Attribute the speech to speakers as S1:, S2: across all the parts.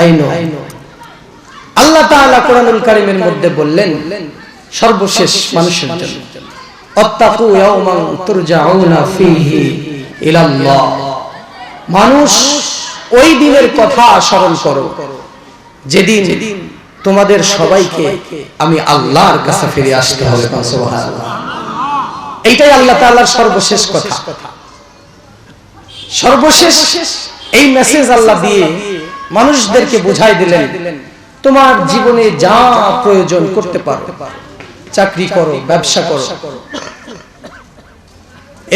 S1: I know. আল্লাহ তাআলা কোরআনুল কারীমের মধ্যে বললেন সর্বশেষ মানুষের জন্য আত্তাকু ইয়াওমান তুরজাউনা ফীহি ইলাল্লাহ। মানুষ ওই দিনের কথা স্মরণ করো যেদিন তোমাদের সবাইকে আমি আল্লাহর কাছে ফিরে আসতে হবে। সুবহানাল্লাহ। এইটাই আল্লাহ তাআলার সর্বশেষ কথা। সর্বশেষ এই মেসেজ আল্লাহ দিয়ে মানুষদেরকে বুঝাই দিলেন তোমার জীবনে যা প্রয়োজন করতে পারো, চাকরি করো, ব্যবসা করো,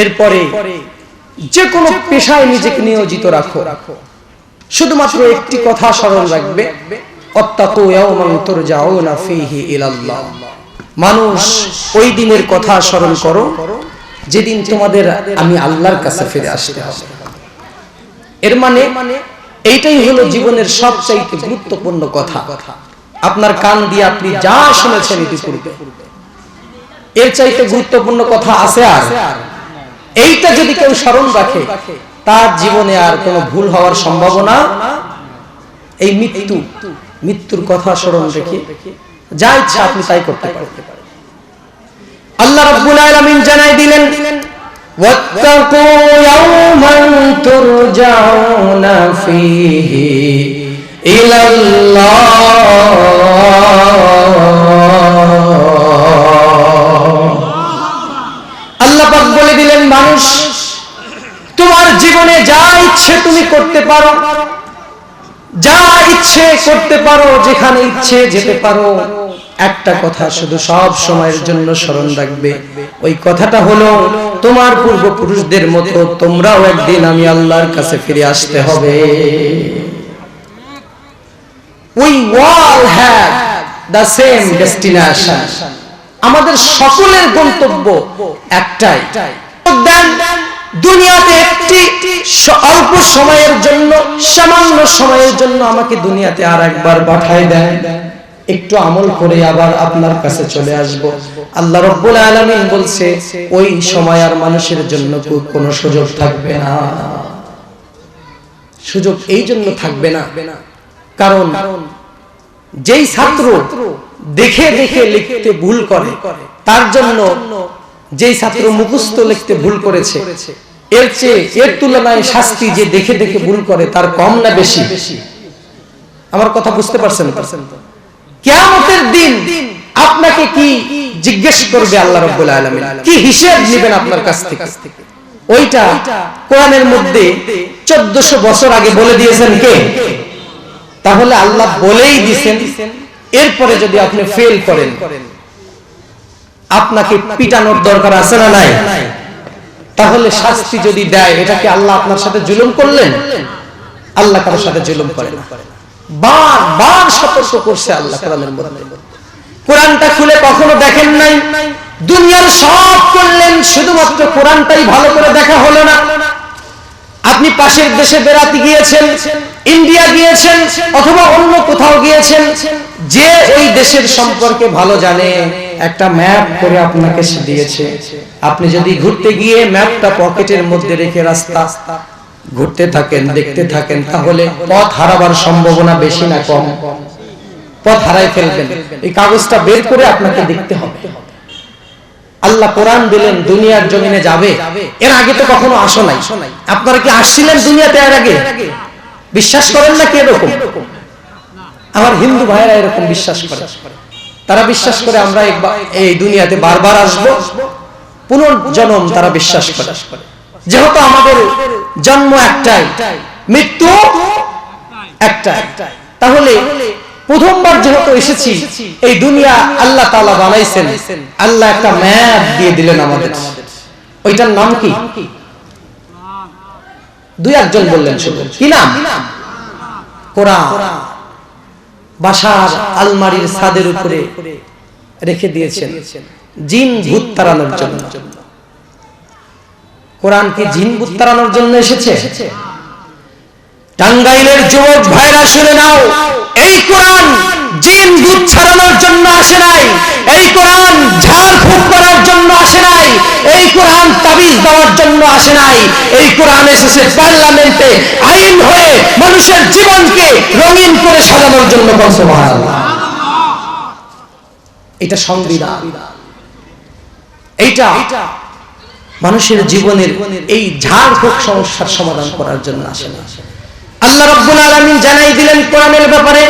S1: এরপরে যে কোনো পেশায় নিজেকে নিয়োজিত রাখো, শুধুমাত্র একটি কথা স্মরণ রাখবে আত্তাকু ইয়াওমান তুরজাউনা ফীহি ইলাল্লাহ। মানুষ ওই দিনের কথা স্মরণ করো যেদিন তোমাদের আমি আল্লাহর কাছে ফিরে আসতে হবে। এর মানে এইটাই হলো জীবনের সবচাইতে গুরুত্বপূর্ণ কথা। আপনার কান দিয়ে আপনি যা শুনেছেন ইতিপূর্বে, এর চাইতে গুরুত্বপূর্ণ কথা আছে আর? এইটা যদি কেউ স্মরণ রাখে তার জীবনে আর কোনো ভুল হওয়ার সম্ভাবনা। এই মৃত্যুর কথা স্মরণ রেখে যা ইচ্ছা আপনি তাই করতে পারেন। আল্লাহ রাব্বুল আলামিন জানাই দিলেন ওয়াত্তাকু ইয়াওমান তুরজাউনা ফীহি ইলাল্লাহ। আল্লাহ পাক বলে দিলেন মানুষ তোমার জীবনে যা ইচ্ছে তুমি করতে পারো, যা ইচ্ছে করতে পারো, যেখানে ইচ্ছে যেতে পারো, একটা কথা শুধু সব সময়ের জন্য স্মরণ রাখবে। ওই কথাটা হলো তোমার পূর্বপুরুষদের মতো তোমরাও একদিন আমি আল্লাহর কাছে ফিরে আসতে হবে। We all have the same destination. আমাদের সকলের গন্তব্য একটাই। দুনিয়াতে একটি অল্প সময়ের জন্য, সামান্য সময়ের জন্য আমাকে দুনিয়াতে আর একবার পাঠায় দেন, একটু আমল করে আবার আপনার কাছে চলে আসব। আল্লাহ রাব্বুল আলামিন বলছে ওই সময় আর মানুষের জন্য কোনো সুযোগ থাকবে না। সুযোগ এই জন্য থাকবে না কারণ যেই ছাত্র দেখে দেখে লিখতে ভুল করে, তার জন্য যেই ছাত্র মুখস্থ লিখতে ভুল করেছে এর তুলনায় শাস্তি যে দেখে দেখে ভুল করে তার কম না বেশি? আমার কথা বুঝতে পারছেন? কিয়ামতের দিন আপনাকে কি জিজ্ঞেস করবে আল্লাহ রাব্বুল আলামিন? কি হিসাব নেবেন আপনার কাছ থেকে? ওইটা কোরআনের মধ্যে 1400 বছর আগে বলে দিয়েছেন কে? তাহলে আল্লাহ বলেই দিয়েছেন, এরপরে যদি আপনি ফেল করেন আপনাকে পিটানোর দরকার আছে না নাই? তাহলে শাস্তি যদি দেয় এটা কি আল্লাহ আপনার সাথে জুলুম করলেন? আল্লাহ কারোর সাথে জুলুম করে না। বারবার সতর্ক করছে আল্লাহ কোরআনের মধ্যে। কোরআনটা খুলে কখনো দেখেন নাই? দুনিয়ার সব করলেন, শুধুমাত্র কোরআনটাই ভালো করে দেখা হলো না। আপনি পাশের দেশে বেড়াতে গিয়েছেন, ইন্ডিয়া গিয়েছেন অথবা অন্য কোথাও গিয়েছেন, যে ওই দেশের সম্পর্কে ভালো জানে একটা ম্যাপ করে আপনাকে দিয়েছে। আপনি যদি ঘুরতে গিয়ে ম্যাপটা পকেটের মধ্যে রেখে রাস্তা ঘুরতে থাকেন, দেখতে থাকেন, তাহলে পথ হারাবার সম্ভাবনা বেশি না কম? পথ হারাই ফেলবেন। এই কাগজটা বের করে আপনাকে দেখতে হবে। আল্লাহ কোরআন দিলেন দুনিয়ার জমিনে যাবে, এর আগে তো কখনো আসো নাই। আপনারা কি আসছিলেন দুনিয়াতে এর আগে? বিশ্বাস করেন না কি এরকম? আমার হিন্দু ভাইয়েরা এরকম বিশ্বাস করে। তারা বিশ্বাস করে আমরা এই দুনিয়াতে বারবার আসবো, পুনর্জন্ম তারা বিশ্বাস করে। যেহেতু আমাদের জন্ম একটাই, মৃত্যু একটাই, তাহলে প্রথমবার যেহেতু এসেছি এই দুনিয়া আল্লাহ তাআলা বানাইছেন, আল্লাহ একটা ম্যাপ দিয়ে দিলেন আমাদের। ওইটার নাম কি? দুই একজন বললেন শুধু। কি নাম? কোরআন। বাসার আলমারির ছাদের উপরে রেখে দিয়েছেন জিন ভূত তাড়ানোর জন্য। কোরআন কি জিন ভূত তাড়ানোর জন্য এসেছে? টাঙ্গাইলের যুবক ভাইরা শুনে নাও, এই কোরআন জিন দুধ ছড়ানোর জন্য আসে নাই, এই কোরআন ঝাড়ফুঁক করার জন্য আসে নাই, এই কোরআন তাবিজ দেওয়ার জন্য আসে নাই, এই কোরআন এসেছে পার্লামেন্টে আইন হয়ে মানুষের জীবনকে রঙিন করে সাজানোর জন্য। সুবহানাল্লাহ। এটা সংবিধান, এইটা মানুষের জীবনের এই ঝাড়ফুঁক সমস্যার সমাধান করার জন্য আসে না। আল্লাহ রাব্বুল আলামিন জানাই দিলেন কোরআনের ব্যাপারে,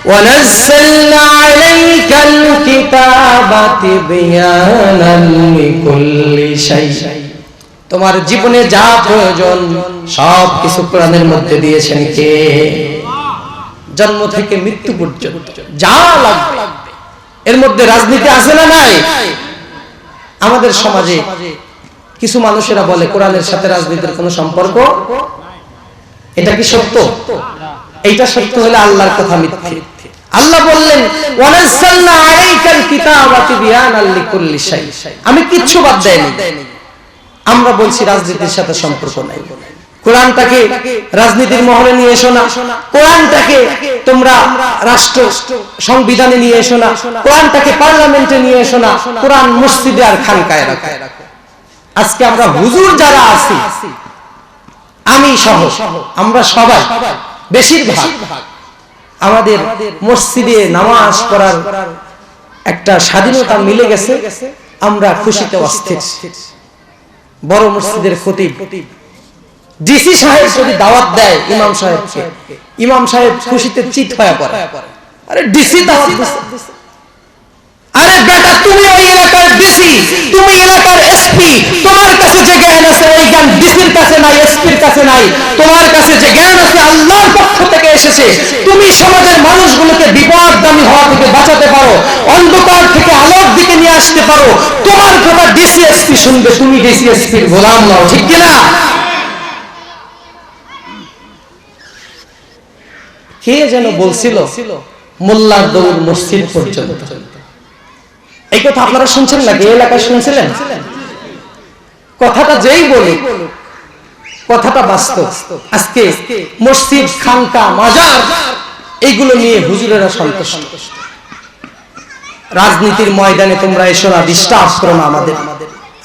S1: ওয়ানাজ্জালনা আলাইকাল কিতাবা তিবয়ানান লিকুল্লি শাই। তোমার জীবনে যা প্রয়োজন সব কিছু কোরআনের মধ্যে দিয়েছেন কে? জন্ম থেকে মৃত্যু পর্যন্ত যা লাগবে এর মধ্যে রাজনীতি আছে না নাই? আমাদের সমাজে কিছু মানুষেরা বলে কোরআনের সাথে রাজনীতির কোনো সম্পর্ক। এটা কি সত্য? এইটা সত্য হলে আল্লাহর কথা মিথ্যে। আল্লাহ বললেন ওয়ানাজ্জালনা আলাইকাল কিতাবা তিবয়ানান লিকুল্লি শাই। আমি কিচ্ছু বাদ দেইনি। আমরা বলছি রাজনীতির সাথে সম্পর্ক নাই। কোরআনটাকে রাজনীতির মহলে নিয়ে এসো না, কোরআনটাকে তোমরা রাষ্ট্র সংবিধানে নিয়ে এসো না, কোরআনটাকে পার্লামেন্টে নিয়ে এসো না, কোরআন মসজিদে আর খানকায় রাখো। আজকে আমরা হুজুর যারা আছি, আমি সহ আমরা সবাই বেশিরভাগ আমাদের মসজিদে নামাজ পড়ার একটা স্বাধীনতা মিলে গেছে, আমরা খুশিতে অস্থির। বড় মসজিদের খতিব ডিসি সাহেব যদি দাওয়াত দেয় ইমাম সাহেবকে, ইমাম সাহেব খুশিতে চিত হয়ে পড়ে। আরে ডিসি দাওয়াত দিছে, আরে বেটা তুমি ওই এলাকার ডিসি, তুমি এলাকার এসপি, তোমার কাছে যে জ্ঞান আছে ওই জ্ঞান ডিসির কাছে নাই, এসপির কাছে নাই। তোমার কাছে যে জ্ঞান আছে আল্লাহর পক্ষ থেকে এসেছে। তুমি সমাজের মানুষগুলোকে বিপদগামী হওয়া থেকে বাঁচাতে পারো, অন্ধকার থেকে আলোর দিকে নিয়ে আসতে পারো। তোমার কথা ডিসি এসপি শুনবে, তুমি ডিসি এসপির গোলাম নাও, ঠিক কিনা? কে যেন বলছিল মোল্লার দৌড় মসজিদ পর্যন্ত। এই কথা আপনারা শুনছেন নাকি? এই এলাকায় শুনছিলেন? কথাটা যেই বলি কথাটা বাস্তব। আজকে মসজিদ, খানকা, মাজার এইগুলো নিয়ে হুজুরেরা সন্তুষ্ট। রাজনীতির ময়দানে তোমরা এসো না, ডিস্টার্ব করো না আমাদের।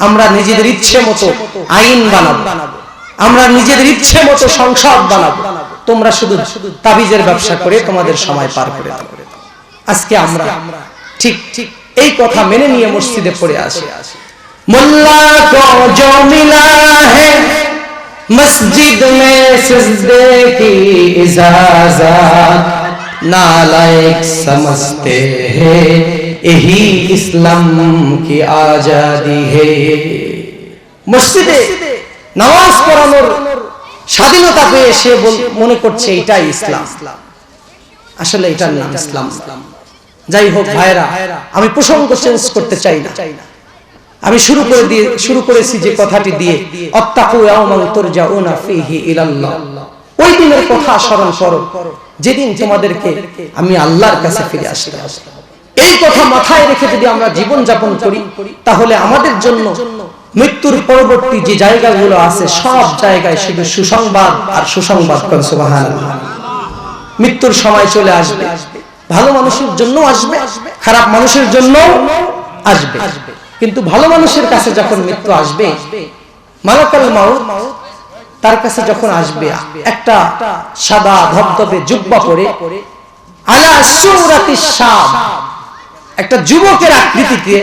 S1: আমরা নিজেদের ইচ্ছে মতো আইন বানাবো, আমরা নিজেদের ইচ্ছে মতো সংসদ বানাবো। তোমরা শুধু তাবিজের ব্যবসা করে তোমাদের সময় পার করে দাও। আজকে আমরা ঠিক ঠিক এই কথা মেনে নিয়ে মসজিদে পড়ে আসি। মোল্লা কো জো মিলা হে মসজিদ মে সিজদে কি ইজাজত, নালায়েক সমঝতে হে यही ইসলাম কি আজাদি হে। মসজিদে নামাজ পড়ানোর স্বাধীনতা পেয়ে সে মনে করছে এটাই ইসলাম। আসলে এটার নাম ইসলাম। যাই হোক ভাইরা, আমি প্রসঙ্গ চেঞ্জ করতে চাই না। আমি শুরু করেছি যে কথাটি দিয়ে, আত্তাকু ইয়াওমান তুরজাউনা ফীহি ইলাল্লাহ। ওই দিনের কথা স্মরণ করো যেদিন তোমাদেরকে আমি আল্লাহর কাছে ফিরে আসতে হবে। এই কথা মাথায় রেখে যদি আমরা জীবন যাপন করি তাহলে আমাদের জন্য মৃত্যুর পরবর্তী যে জায়গাগুলো আছে সব জায়গায় শুধু সুসংবাদ আর সুসংবাদ। সুবহানাল্লাহ। মৃত্যুর সময় চলে আসবে, ভালো মানুষের জন্য আসবে, খারাপ মানুষের জন্য আসবে। কিন্তু ভালো মানুষের কাছে যখন মৃত্যু আসবে, মালাকুল মাউত তার কাছে যখন আসবে, একটা সাদা ধবধবে জুব্বা পরে আলা সূরাতিশ শাব, একটা যুবকের আকৃতিতে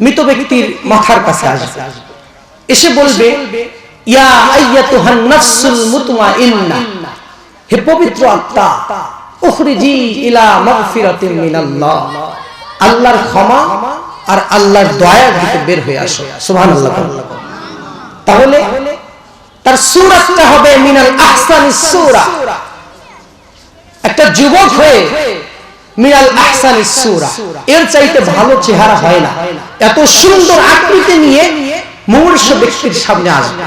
S1: মৃত ব্যক্তির মাথার কাছে আসবে, এসে বলবে ইয়া আইয়াতুহান নাফসুল মুতমাইন্নাহ, হে পবিত্র আত্মা, উখরিজি ইলা মাগফিরাতিন মিনাল্লাহ, আল্লাহর ক্ষমা আর আল্লাহর দয়ার দিকে বের হয়ে আসো। সুবহানাল্লাহ। তাহলে তার সূরাতটা হবে মিনাল আহসানিস সূরা। একটা যুবক হয়ে মিনাল আহসানিস সূরা, এর চাইতে ভালো চেহারা হয় না। এত সুন্দর আকৃতি নিয়ে মুমূর্ষু ব্যক্তির সামনে আসবে।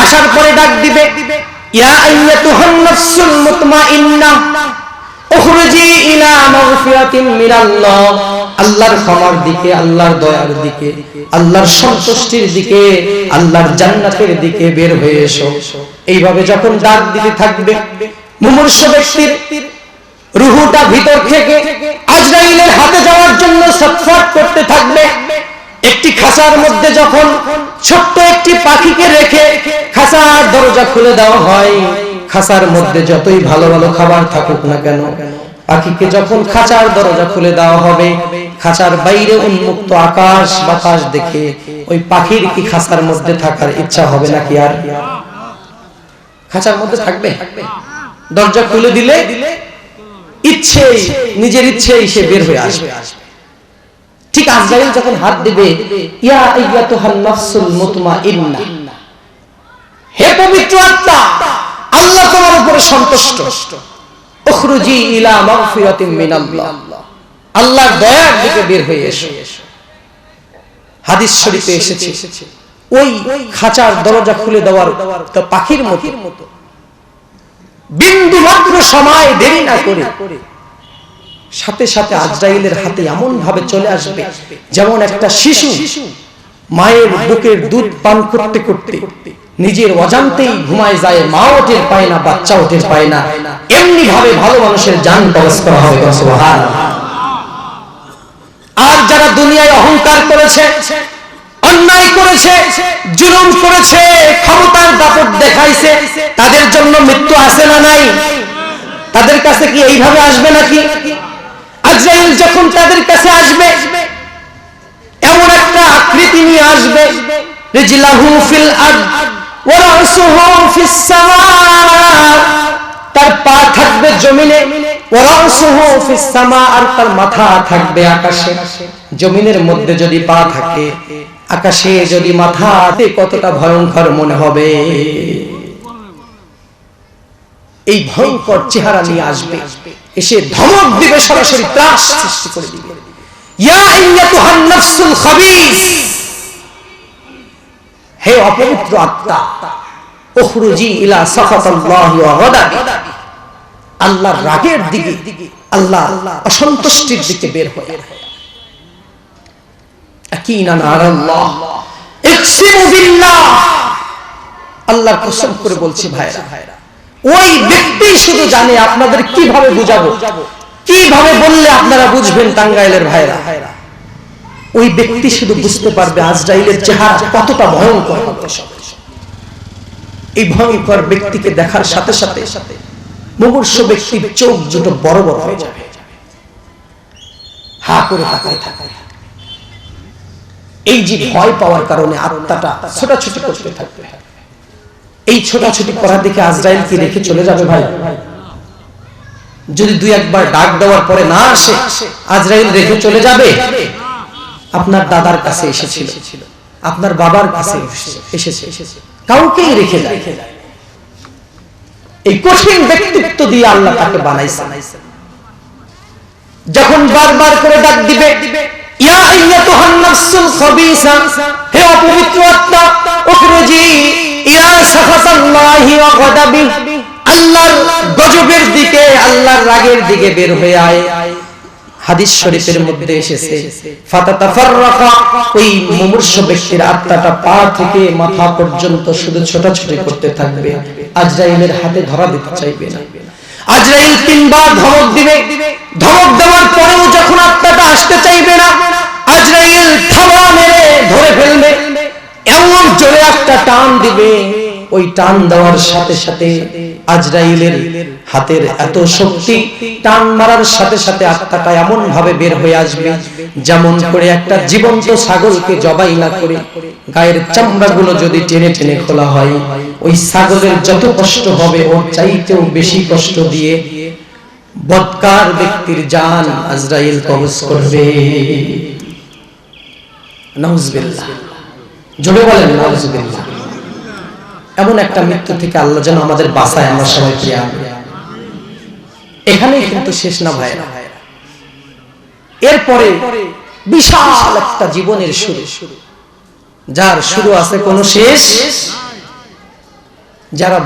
S1: আসার পরে ডাক দিবে ইয়া আইয়াতুহান নাফসুল মুতমাইন্নাহ উখরিজি ইলা মাগফিরাতিন মিনাল্লাহ, আল্লাহর ক্ষমার দিকে, আল্লাহর দয়ার দিকে, আল্লাহর সন্তুষ্টির দিকে, আল্লাহর জান্নাতের দিকে বের হয়ে এসো। এইভাবে যখন ডাক দিতে থাকবে মুমূর্ষু ব্যক্তির রূহটা ভিতর থেকে আজরাইলের হাতে যাওয়ার জন্য ছটফট করতে থাকবে। একটি খাঁচার মধ্যে যখন ছোট্ট একটি পাখিকে রেখে খাঁচার দরজা খুলে দেওয়া হয়, খাঁচার মধ্যে যতই ভালো ভালো খাবার থাকুক না কেন, পাখিকে যখন খাঁচার দরজা খুলে দেওয়া হবে, খাঁচার বাইরে উন্মুক্ত আকাশ বাতাস দেখে ওই পাখির কি খাঁচার মধ্যে থাকার ইচ্ছা হবে নাকি? আর খাঁচার মধ্যে থাকবে? দরজা খুলে দিলে ইচ্ছেই, নিজের ইচ্ছেই সে বের হয়ে আসবে। ঠিক আজরাইল যখন হাত দিবে, ইয়া আইয়াতুহান নাফসুল মুতমাইন্নাহ, হে পবিত্র আত্মা, আল্লাহ তোমার উপরে সন্তুষ্ট, উখরুজি ইলা মাগফিরাতিন মিনাল্লাহ, আল্লাহর দয়ার দিকে বের হয়ে এসো। হাদিস শরীফে এসেছে ওই খাঁচার দরজা খুলে দেওয়ার পাখির মতো বিন্দু মাত্র সময় দেরি না করে সাথে সাথে আজরাইলের হাতে এমন ভাবে চলে আসবে যেমন একটা শিশু মায়ের বুকের দুধ পান করতে করতে নিজের অজান্তেই ঘুমায় যায়, মাও টের পায় না, বাচ্চাও টের পায় না। এমনি ভাবে ভালো মানুষের জান কবজ করা হবে। সুবহানাল্লাহ। আর যারা দুনিয়ায় অহংকার করেছে, অন্যায় করেছে, জুলুম করেছে, ক্ষমতার দাপট দেখাইছে, তাদের জন্য মৃত্যু আছে না নাই? তাদের কাছে কি এইভাবে আসবে নাকি? আজরাইল যখন তাদের কাছে আসবে, এমন একটা আকৃতি নিয়ে আসবে, রিজলাহু ফিল আরদ ওয়া রাসুহু ফিস সামা, তার পা থাকবে জমিনে, ওয়া রাসুহু ফিস সামা, আর তার মাথা থাকবে আকাশে। জমিনের মধ্যে যদি পা থাকে, আকাশে যদি মাথা, কতটা ভয়ঙ্কর মনে হবে। এই ভয়ঙ্কর চেহারা নিয়ে আসবে, এসে ধমক দিবে, সরাসরি ত্রাস সৃষ্টি করে দিবে। ইয়া আইয়াতুহান নাফসুল খাবিস, হে অপবিত্র আত্মা, উখরুজি ইলা সাখাতাল্লাহি ওয়া গাদাবি, আল্লাহর রাগের দিকে, আল্লাহর অসন্তুষ্টির দিকে বের হয়ে। আকিনা নারাল্লাহ ইকসিমু বিল্লাহ, আল্লাহর কসম করে বলছি ভাইরা, ওই ব্যক্তি শুধু জানে। আপনাদের কিভাবে বুঝাবো, কিভাবে বললে আপনারা বুঝবেন টাঙ্গাইলের ভাইরা? ওই ব্যক্তি শুধু বুঝতে পারবে আজরাইলের চেহারা কতটা ভয়ঙ্কর। এই ভয়ঙ্কর ব্যক্তিকে দেখার সাথে সাথে মুমূর্ষ ব্যক্তির চোখ দুটো বড় বড় হয়ে যাবে, হা করে তাকায় থাকে। এই যে ভয় পাওয়ার কারণে আত্মাটা ছোটাছুটি করতে থাকবে। এই ছোটাছুটি করা দেখে আজরাইল কি রেখে চলে যাবে ভাই? যদি দুই একবার ডাক দেওয়ার পরে না আসে, আজরাইল রেখে চলে যাবে? আপনার দাদার কাছে এসেছিল, আপনার বাবার কাছে এসেছে, কাউকেই রেখে যায়। এই কঠিন ব্যক্তিত্ব দিয়ে আল্লাহ তাকে বানাইছেন। যখন বারবার করে ডাক দিবে, ইয়া আইয়াতুহান নাফসুল খাবিসা, হে অপবিত্র আত্মা, উখরুজি ইলা সাখাতাল্লাহি ওয়া গাদাবি, আল্লাহর গজবের দিকে, আল্লাহর রাগের দিকে বের হয়ে আয়। হাদিস শরীফের মধ্যে এসেছে, ফাতাতাফাররাকা, ওই মুমূর্ষ ব্যক্তির আত্মাটা পা থেকে মাথা পর্যন্ত শুধু ছোটাছুটি করতে থাকবে, আজরাইলের হাতে ধরা দিতে চাইবে না। আজরাইল তিনবার ধমক দিবে, ধমক দেওয়ার পরেও যখন আত্মাটা আসতে চাইবে না, আজরাইল থাবা মেরে ধরে ফেলবে, এমন জোরে একটা টান দিবে। ওই টান দেওয়ার সাথে সাথে আজরাইলের হাতের এত শক্তি, টান মারার সাথে সাথে আত্মাটা এমন ভাবে বের হয়ে আসবে যেমন করে একটা জীবন্ত ছাগলকে জবাই না করে গায়ের চামড়াগুলো যদি টেনে টেনে খোলা হয়, ওই ছাগলের যত কষ্ট হবে ওর চাইতেও বেশি কষ্ট দিয়ে বদকার ব্যক্তির জান আজরাইল কবজ করবে। নাউজুবিল্লাহ, জোরে বলেন নাউজুবিল্লাহ। এমন একটা মৃত্যু থেকে আল্লাহ যেন আমাদের বাঁচায়, আমরা সবাই প্রিয়। এখানেই কিন্তু শেষ না ভাইরা, এরপরে বিশাল একটা জীবনের শুরু, যার শুরু আছে কোনো শেষ। যারা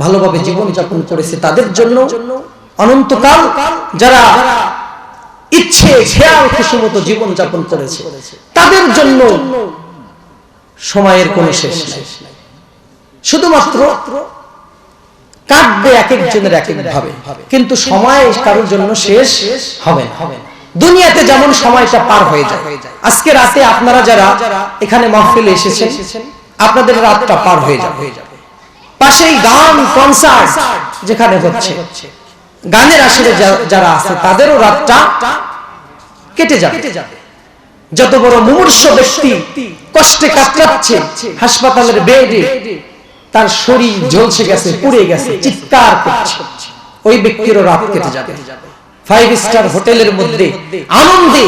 S1: ভালোভাবে জীবন যাপন করেছে তাদের জন্য অনন্তকাল, যারা ইচ্ছে খেয়াল খুশিমতো জীবন যাপন করেছে তাদের জন্য সময়ের কোনো শেষ নাই। শুধুমাত্র কাটবে এক একজনের এক এক ভাবে, কিন্তু সময় কারোর জন্য শেষ হবে না। দুনিয়াতে যেমন সময়টা পার হয়ে যায়, আজকে রাতে আপনারা যারা এখানে মাহফিলে এসেছেন আপনাদের রাতটা পার হয়ে যাবে। পাশেই গান কনসার্ট যেখানে হচ্ছে, গানের আসরে যারা আছে তাদেরও রাতটা কেটে যাবে। যত বড় মুমূর্ষ ব্যক্তি কষ্টে কাতরাচ্ছে হাসপাতালের বেডে, তার শরীর ঝলসে গেছে, পুড়ে গেছে, চিৎকার করছে, ওই ব্যক্তিরও রাত কেটে যাবে। 5 স্টার হোটেলের মধ্যে আনন্দে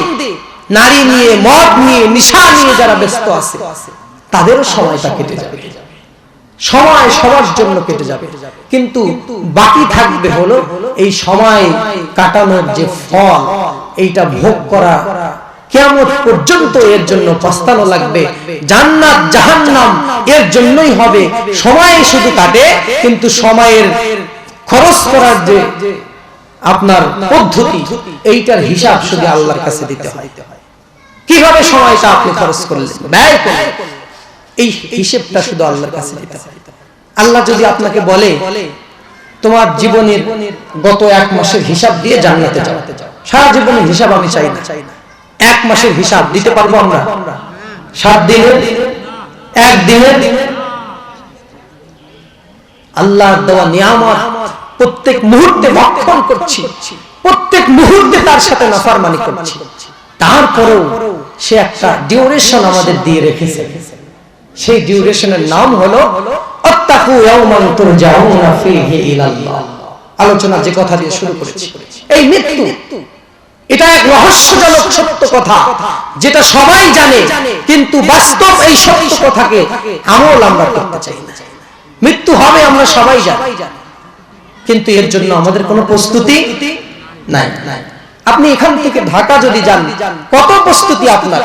S1: নারী নিয়ে, মদ নিয়ে, নেশা নিয়ে যারা ব্যস্ত আছে তাদেরও সময়টা কেটে যাবে। সময় সবার জন্য কেটে যাবে, কিন্তু বাকি থাকবে হলো এই সময় কাটানোর যে ফল, এইটা ভোগ করা কিয়ামত পর্যন্ত এর জন্য পস্তানো লাগবে। জান্নাত জাহান্নাম এর জন্যই হবে। সময় শুধু কাটে, কিন্তু সময়ের খরচ করার যে আপনার পদ্ধতি, এইটার হিসাব শুধু আল্লাহর কাছে দিতে হয়। কিভাবে সময়টা আপনি খরচ করলেন, ব্যয় করলেন, এই হিসাবটা শুধু আল্লাহর কাছে দিতে হয়। আল্লাহ যদি আপনাকে বলে তোমার জীবনের গত 1 মাসের হিসাব দিয়ে জান্নাতে যাও, সারা জীবনের হিসাব আমি চাই না, 1 মাসের হিসাব দিতে পারবো আমরা? 7 দিনের, 1 দিনের? আল্লাহর দেওয়া নিয়ামত প্রত্যেক মুহূর্তে ভক্ষণ করছি, প্রত্যেক মুহূর্তে তার সাথে নাফরমানি করছি, তারপরেও সে একটা ডিউরেশন আমাদের দিয়ে রেখেছে। সেই ডিউরেশনের নাম হলো আত্তাকু ইয়াওমান তুরজাউনা ফীহি ইলাল্লাহ। আলোচনা যে কথা দিয়ে শুরু করেছি, এই মৃত্যু, এটা এক রহস্যজনক সত্য কথা যেটা সবাই জানে, কিন্তু বাস্তব এই সত্য কথাকে আমল আমরা করতে চাই না। মৃত্যু হবে আমরা সবাই জানি, কিন্তু এর জন্য আমাদের কোনো প্রস্তুতি নাই। আপনি এখান থেকে ঢাকা যদি যান, কত প্রস্তুতি আপনার?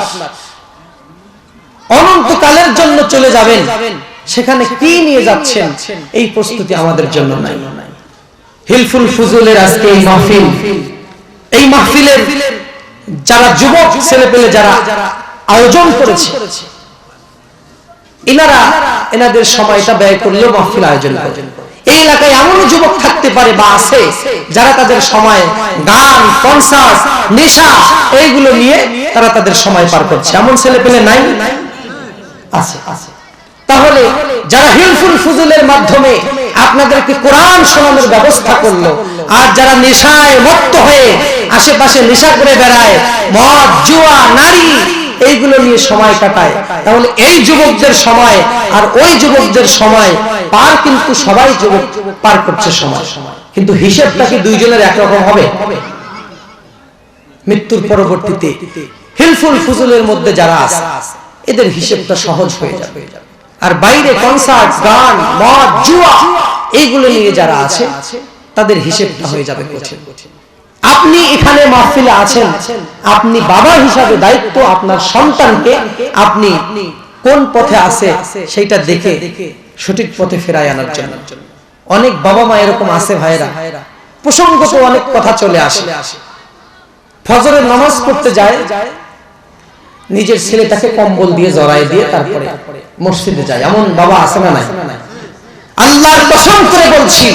S1: অনন্তকালের জন্য চলে যাবেন, সেখানে কি নিয়ে যাচ্ছেন এই প্রস্তুতি আমাদের জন্য নাই। হিলফুল ফুজুলের আজকে এই মাহফিল, এই মাহফিলের যারা যুবক ছেলেপেলে যারা আয়োজন করেছে, এনাদের সময়টা ব্যয় করলেও মাহফিল আয়োজন করে। এই এলাকায় এমন যুবক থাকতে পারে বা আছে যারা তাদের সময় গান, কনসার্ট, নেশা এইগুলো নিয়ে তারা তাদের সময় পার করছে। এমন ছেলেপেলে নাই? আছে। তাহলে যারা হিলফুল ফুজুলের মাধ্যমে আপনাদেরকে কোরআন শোনানোর ব্যবস্থা করলো, আর যারা নেশায় মত্ত হয়ে আশেপাশে নেশা করে বেড়ায়, মদ, জুয়া, নারী এইগুলো নিয়ে সময় কাটায়, তাহলে এই যুবকদের সময় আর ওই যুবকদের সময় পার কিন্তু সবাই যুবক পার করছে সময়, কিন্তু হিসাবটা কি দুইজনের একরকম হবে? মৃত্যুর পরবর্তীতে হিলফুল ফুজুলের মধ্যে যারা আছে এদের হিসাবটা সহজ হয়ে যাবে, আর বাইরে কনসার্ট, গান, মদ, জুয়া এইগুলো নিয়ে যারা আছে তাদের হিসাবটা হয়ে যাবে কঠিন। আপনি এখানে মাহফিলে আছেন, আপনি বাবা হিসাবে দায়িত্ব আপনার সন্তানকে আপনি কোন পথে আছে সেটা দেখে সঠিক পথে ফেরায় আনার জন্য। অনেক বাবা মা এরকম আছে ভাইরা, প্রসঙ্গত অনেক কথা চলে আসে, ফজরের নামাজ পড়তে যায়, নিজের ছেলেটাকে কম্বল দিয়ে জড়ায় দিয়ে তারপরে মসজিদে যায়। এমন বাবা আছে না নাই? আল্লাহর কসম করে বলছি,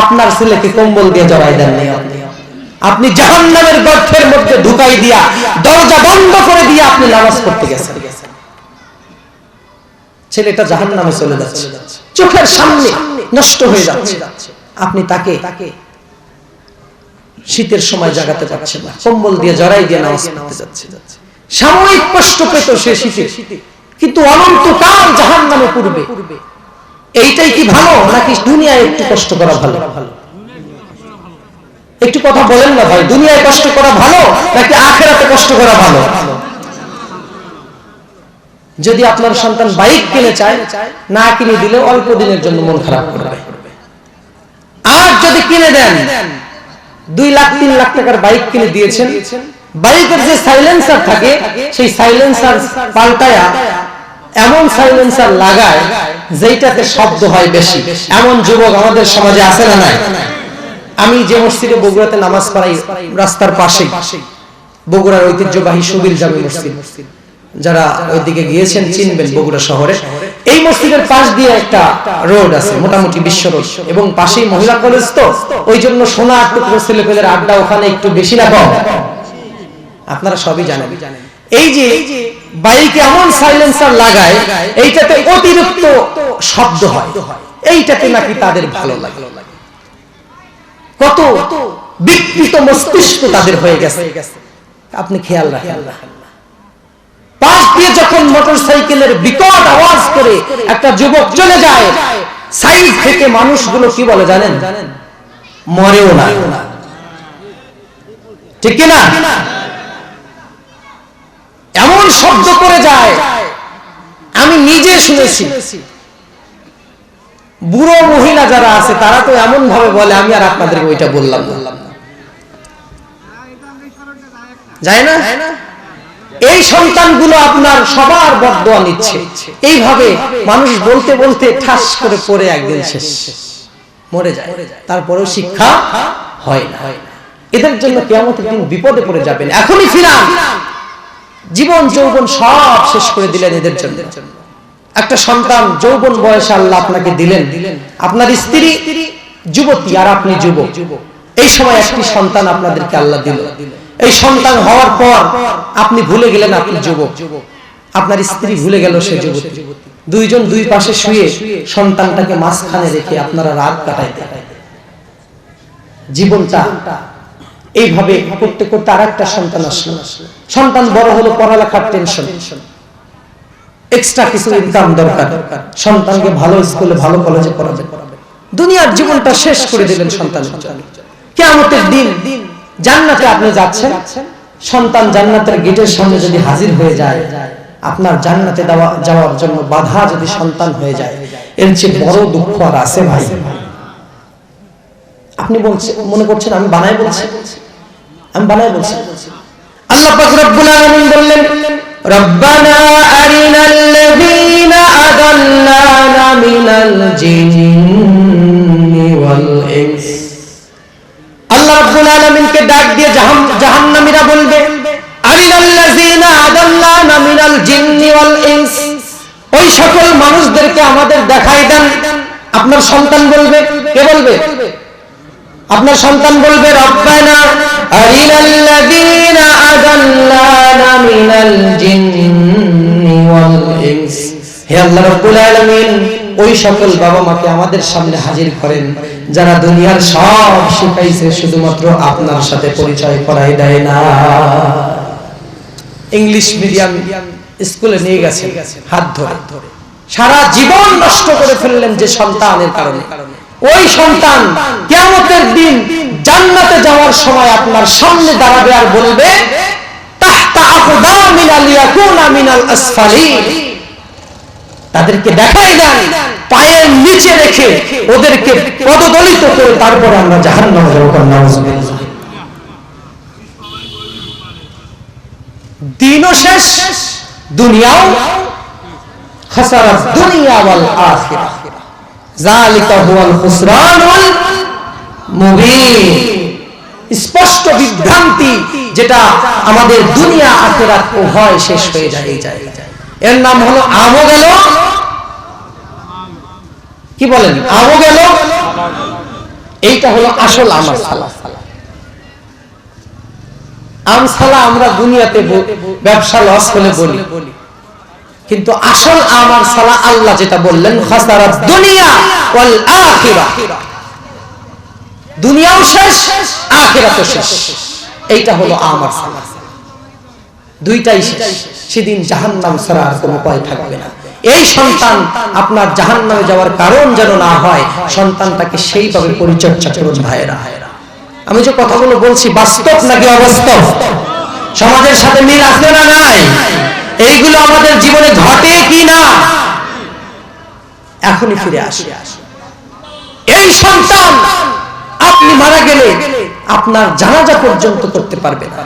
S1: আপনার ছেলেকে কম্বল দিয়ে জড়ায় দেন নাই, আপনি জাহান্নামের গর্তের মধ্যে ঢুকাই দিয়া দরজা বন্ধ করে দিয়ে আপনি নামাজ পড়তে গেছেন। ছেলেটা জাহান্নামে চলে যাচ্ছে, চোখের সামনে নষ্ট হয়ে যাচ্ছে, আপনি তাকে শীতের সময় জাগাতে পারছেন না, কম্বল দিয়ে জড়াই দিয়ে নামাজ পড়তে যাচ্ছে। সাময়িক কষ্ট পেত সে শীতে, কিন্তু অনন্তকাল জাহান্নামে পড়বে। এইটাই কি ভালো, নাকি দুনিয়ায় একটু কষ্ট করা ভালো? একটু কথা বলেন না ভাই, দুনিয়ায় কষ্ট করা ভালো নাকি আখিরাতে কষ্ট করা ভালো? যদি আপনার সন্তান বাইক কিনে চায়, না কিনে দিলে অল্প দিনের জন্য মন খারাপ করবে, আর যদি কিনে দেন 2 লাখ 3 লাখ টাকার বাইক কিনে দিয়েছেন, বাইকের যে সাইলেন্সার থাকে সেই সাইলেন্সার পাল্টায়া এমন সাইলেন্সার লাগায় যেটাতে শব্দ হয় বেশি। এমন যুবক আমাদের সমাজে আছে না নাই? আমি যে মসজিদে বগুড়াতে নামাজ পড়াই, রাস্তার পাশে বগুড়ার ঐতিহ্যবাহী সুবিল জামি মসজিদ, যারা ওইদিকে গিয়েছেন চিনবেন বগুড়া শহরে। এই মসজিদের পাশ দিয়ে একটা রোড আছে, মোটামুটি বিশ্ব রোড, এবং পাশেই মহিলা কলেজ, তো ওই জন্য সোনার টুকরো ছেলেপেলের আড্ডা ওখানে একটু বেশি না কম? আপনারা সবই জানেন। এই যে বাইকে এমন সাইলেন্সার লাগায়, এইটাতে অতিরিক্ত শব্দ হয়, এইটাতে নাকি তাদের ভালো লাগে। কত বিকৃত মস্তিষ্ক তাদের হয়ে গেছে, আপনি খেয়াল রাখেন। পাশ দিয়ে যখন মোটরসাইকেলের বিকট আওয়াজ করে একটা যুবক চলে যায়, সাইড থেকে মানুষগুলো কি বলে জানেন? মরেও না, ঠিক কিনা? এমন শব্দ করে যায়, আমি নিজে শুনেছি। বুড়ো মহিলা যারা আছে তারা তো এমন ভাবে বলে, আমি আর আপনাদেরকে ওইটা বললাম না, যায় না? এই সন্তানগুলো আপনার সবার বদদোয়া নিচ্ছে। এইভাবে মানুষ বলতে বলতে ঠাস করে পড়ে একদিন শেষ, মরে যায়, তারপরেও শিক্ষা হয় না। এদের জন্য কিয়ামতের দিন বিপদে পড়ে যাবেন। এখনই ফিরান, জীবন যৌবন সব শেষ করে দিলেন এদের জন্য। একটা সন্তান যৌবন বয়সে আল্লাহ আপনাকে দিলেন, আপনার স্ত্রী যুবতী আর আপনি যুবক, এই সময় একটি সন্তান আপনাদেরকে আল্লাহ দিল। এই সন্তান হওয়ার পর আপনি ভুলে গেলেন আপনি যুবক, আপনার স্ত্রী ভুলে গেল সে যুবতী। দুইজন দুই পাশে শুয়ে সন্তানটাকে মাঝখানে রেখে আপনারা রাত কাটাইতে, জীবনটা এইভাবে করতে করতে আরেকটা সন্তান আসলো। সন্তান বড় হলো, পড়ালেখার টেনশন, এক্সট্রা কিছু ইনকাম দরকার, সন্তানকে ভালো স্কুলে ভালো কলেজে পড়াবে। দুনিয়ার জীবনটা শেষ করে দিলেন সন্তানের জন্য। কিয়ামতের দিন জান্নাতে আপনি যাচ্ছেন, সন্তান জান্নাতের গেটের সামনে যদি হাজির হয়ে যায়, আপনার জান্নাতে যাওয়ার জন্য বাধা যদি সন্তান হয়ে যায়, এর চেয়ে বড় দুঃখ আর আছে ভাই? আপনি মনে করছেন আমি বানাই বলছি? আমি বানাই বলছি? আল্লাহ পাক রব্বুল আলামিন বললেন, রব্বানা আরিনাল্লাযীনা আদাল্লানা মিনাল জিন্নি ওয়াল ইনস। আল্লাহ রাব্বুল আলামিনকে ডাক দিয়ে জাহান্নামীরা বলবে, আরিনাল্লাযীনা আদাল্লানা মিনাল জিন্নি ওয়াল ইনস, ওই সকল মানুষদেরকে আমাদের দেখাই দেন। আপনার সন্তান বলবে, কে বলবে? আপনার সন্তান বলবে, রব্বানা আরিনাল্লাযীনা আদাল্লানা মিনাল জিন্নি ওয়াল ইনস। হে আল্লাহ রাব্বুল আলামিন, ওই সকল বাবা মাকে আমাদের সামনে হাজির করেন যারা দুনিয়ার সব শিখাইছে, শুধুমাত্র আপনার সাথে পরিচয় করাই দেয় না। ইংলিশ মিডিয়াম স্কুলে নিয়ে গেছে হাত ধরে, সারা জীবন নষ্ট করে ফেললেন যে সন্তানের কারণে। ওই সন্তান কিয়ামতের দিন জান্নাতে যাওয়ার সময় আপনার সামনে দাঁড়াবে আর বলবে, তাহতা আকদামিনা লিয়াকুনা মিনাল আসফালিন। তাদেরকে দেখাই দেন, পায়ের নিচে রেখে ওদেরকে পদদলিত করে তারপর আমরা জাহান্নামে যাব। নাউযুবিল্লাহ। দিনও শেষ, দুনিয়াও, খাসারাত দুনিয়া ওয়াল আখিরাহ, যালিকা হুয়াল খুসরানুল মুবিন। স্পষ্ট বিভ্রান্তি, যেটা আমাদের দুনিয়া আখিরাত উভয় শেষ হয়ে যায়। এর নাম হলো আমও গেল, কি বলেন, আমও গেল। এইটা হলো আসল আমার সালা। আমসালা আমরা দুনিয়াতে ব্যবসা লস হলে বলি, কিন্তু আসল আমার সালা আল্লাহ যেটা বললেন, খাসারাত দুনিয়া ওয়াল আখিরাহ, দুনিয়াও শেষ, আখিরাতও শেষ। এইটা হলো আমার সালা, দুইটাই শেষ। সেদিন জাহান্নাম ছাড়া আর কোনো উপায় থাকবে না। এই সন্তান আপনার জাহান্নামে যাওয়ার কারণ যেন না হয়, সন্তানটাকে সেইভাবে পরিচর্যা করুন ভাইরা। আমি যে কথাগুলো বলছি বাস্তব নাকি অবাস্তব? সমাজের সাথে মিল আছে না নাই? এইগুলো আমাদের জীবনে ঘটে কি না? এখনই ফিরে আসে। এই সন্তান আপনি মারা গেলে আপনার জানাজা পর্যন্ত করতে পারবে না।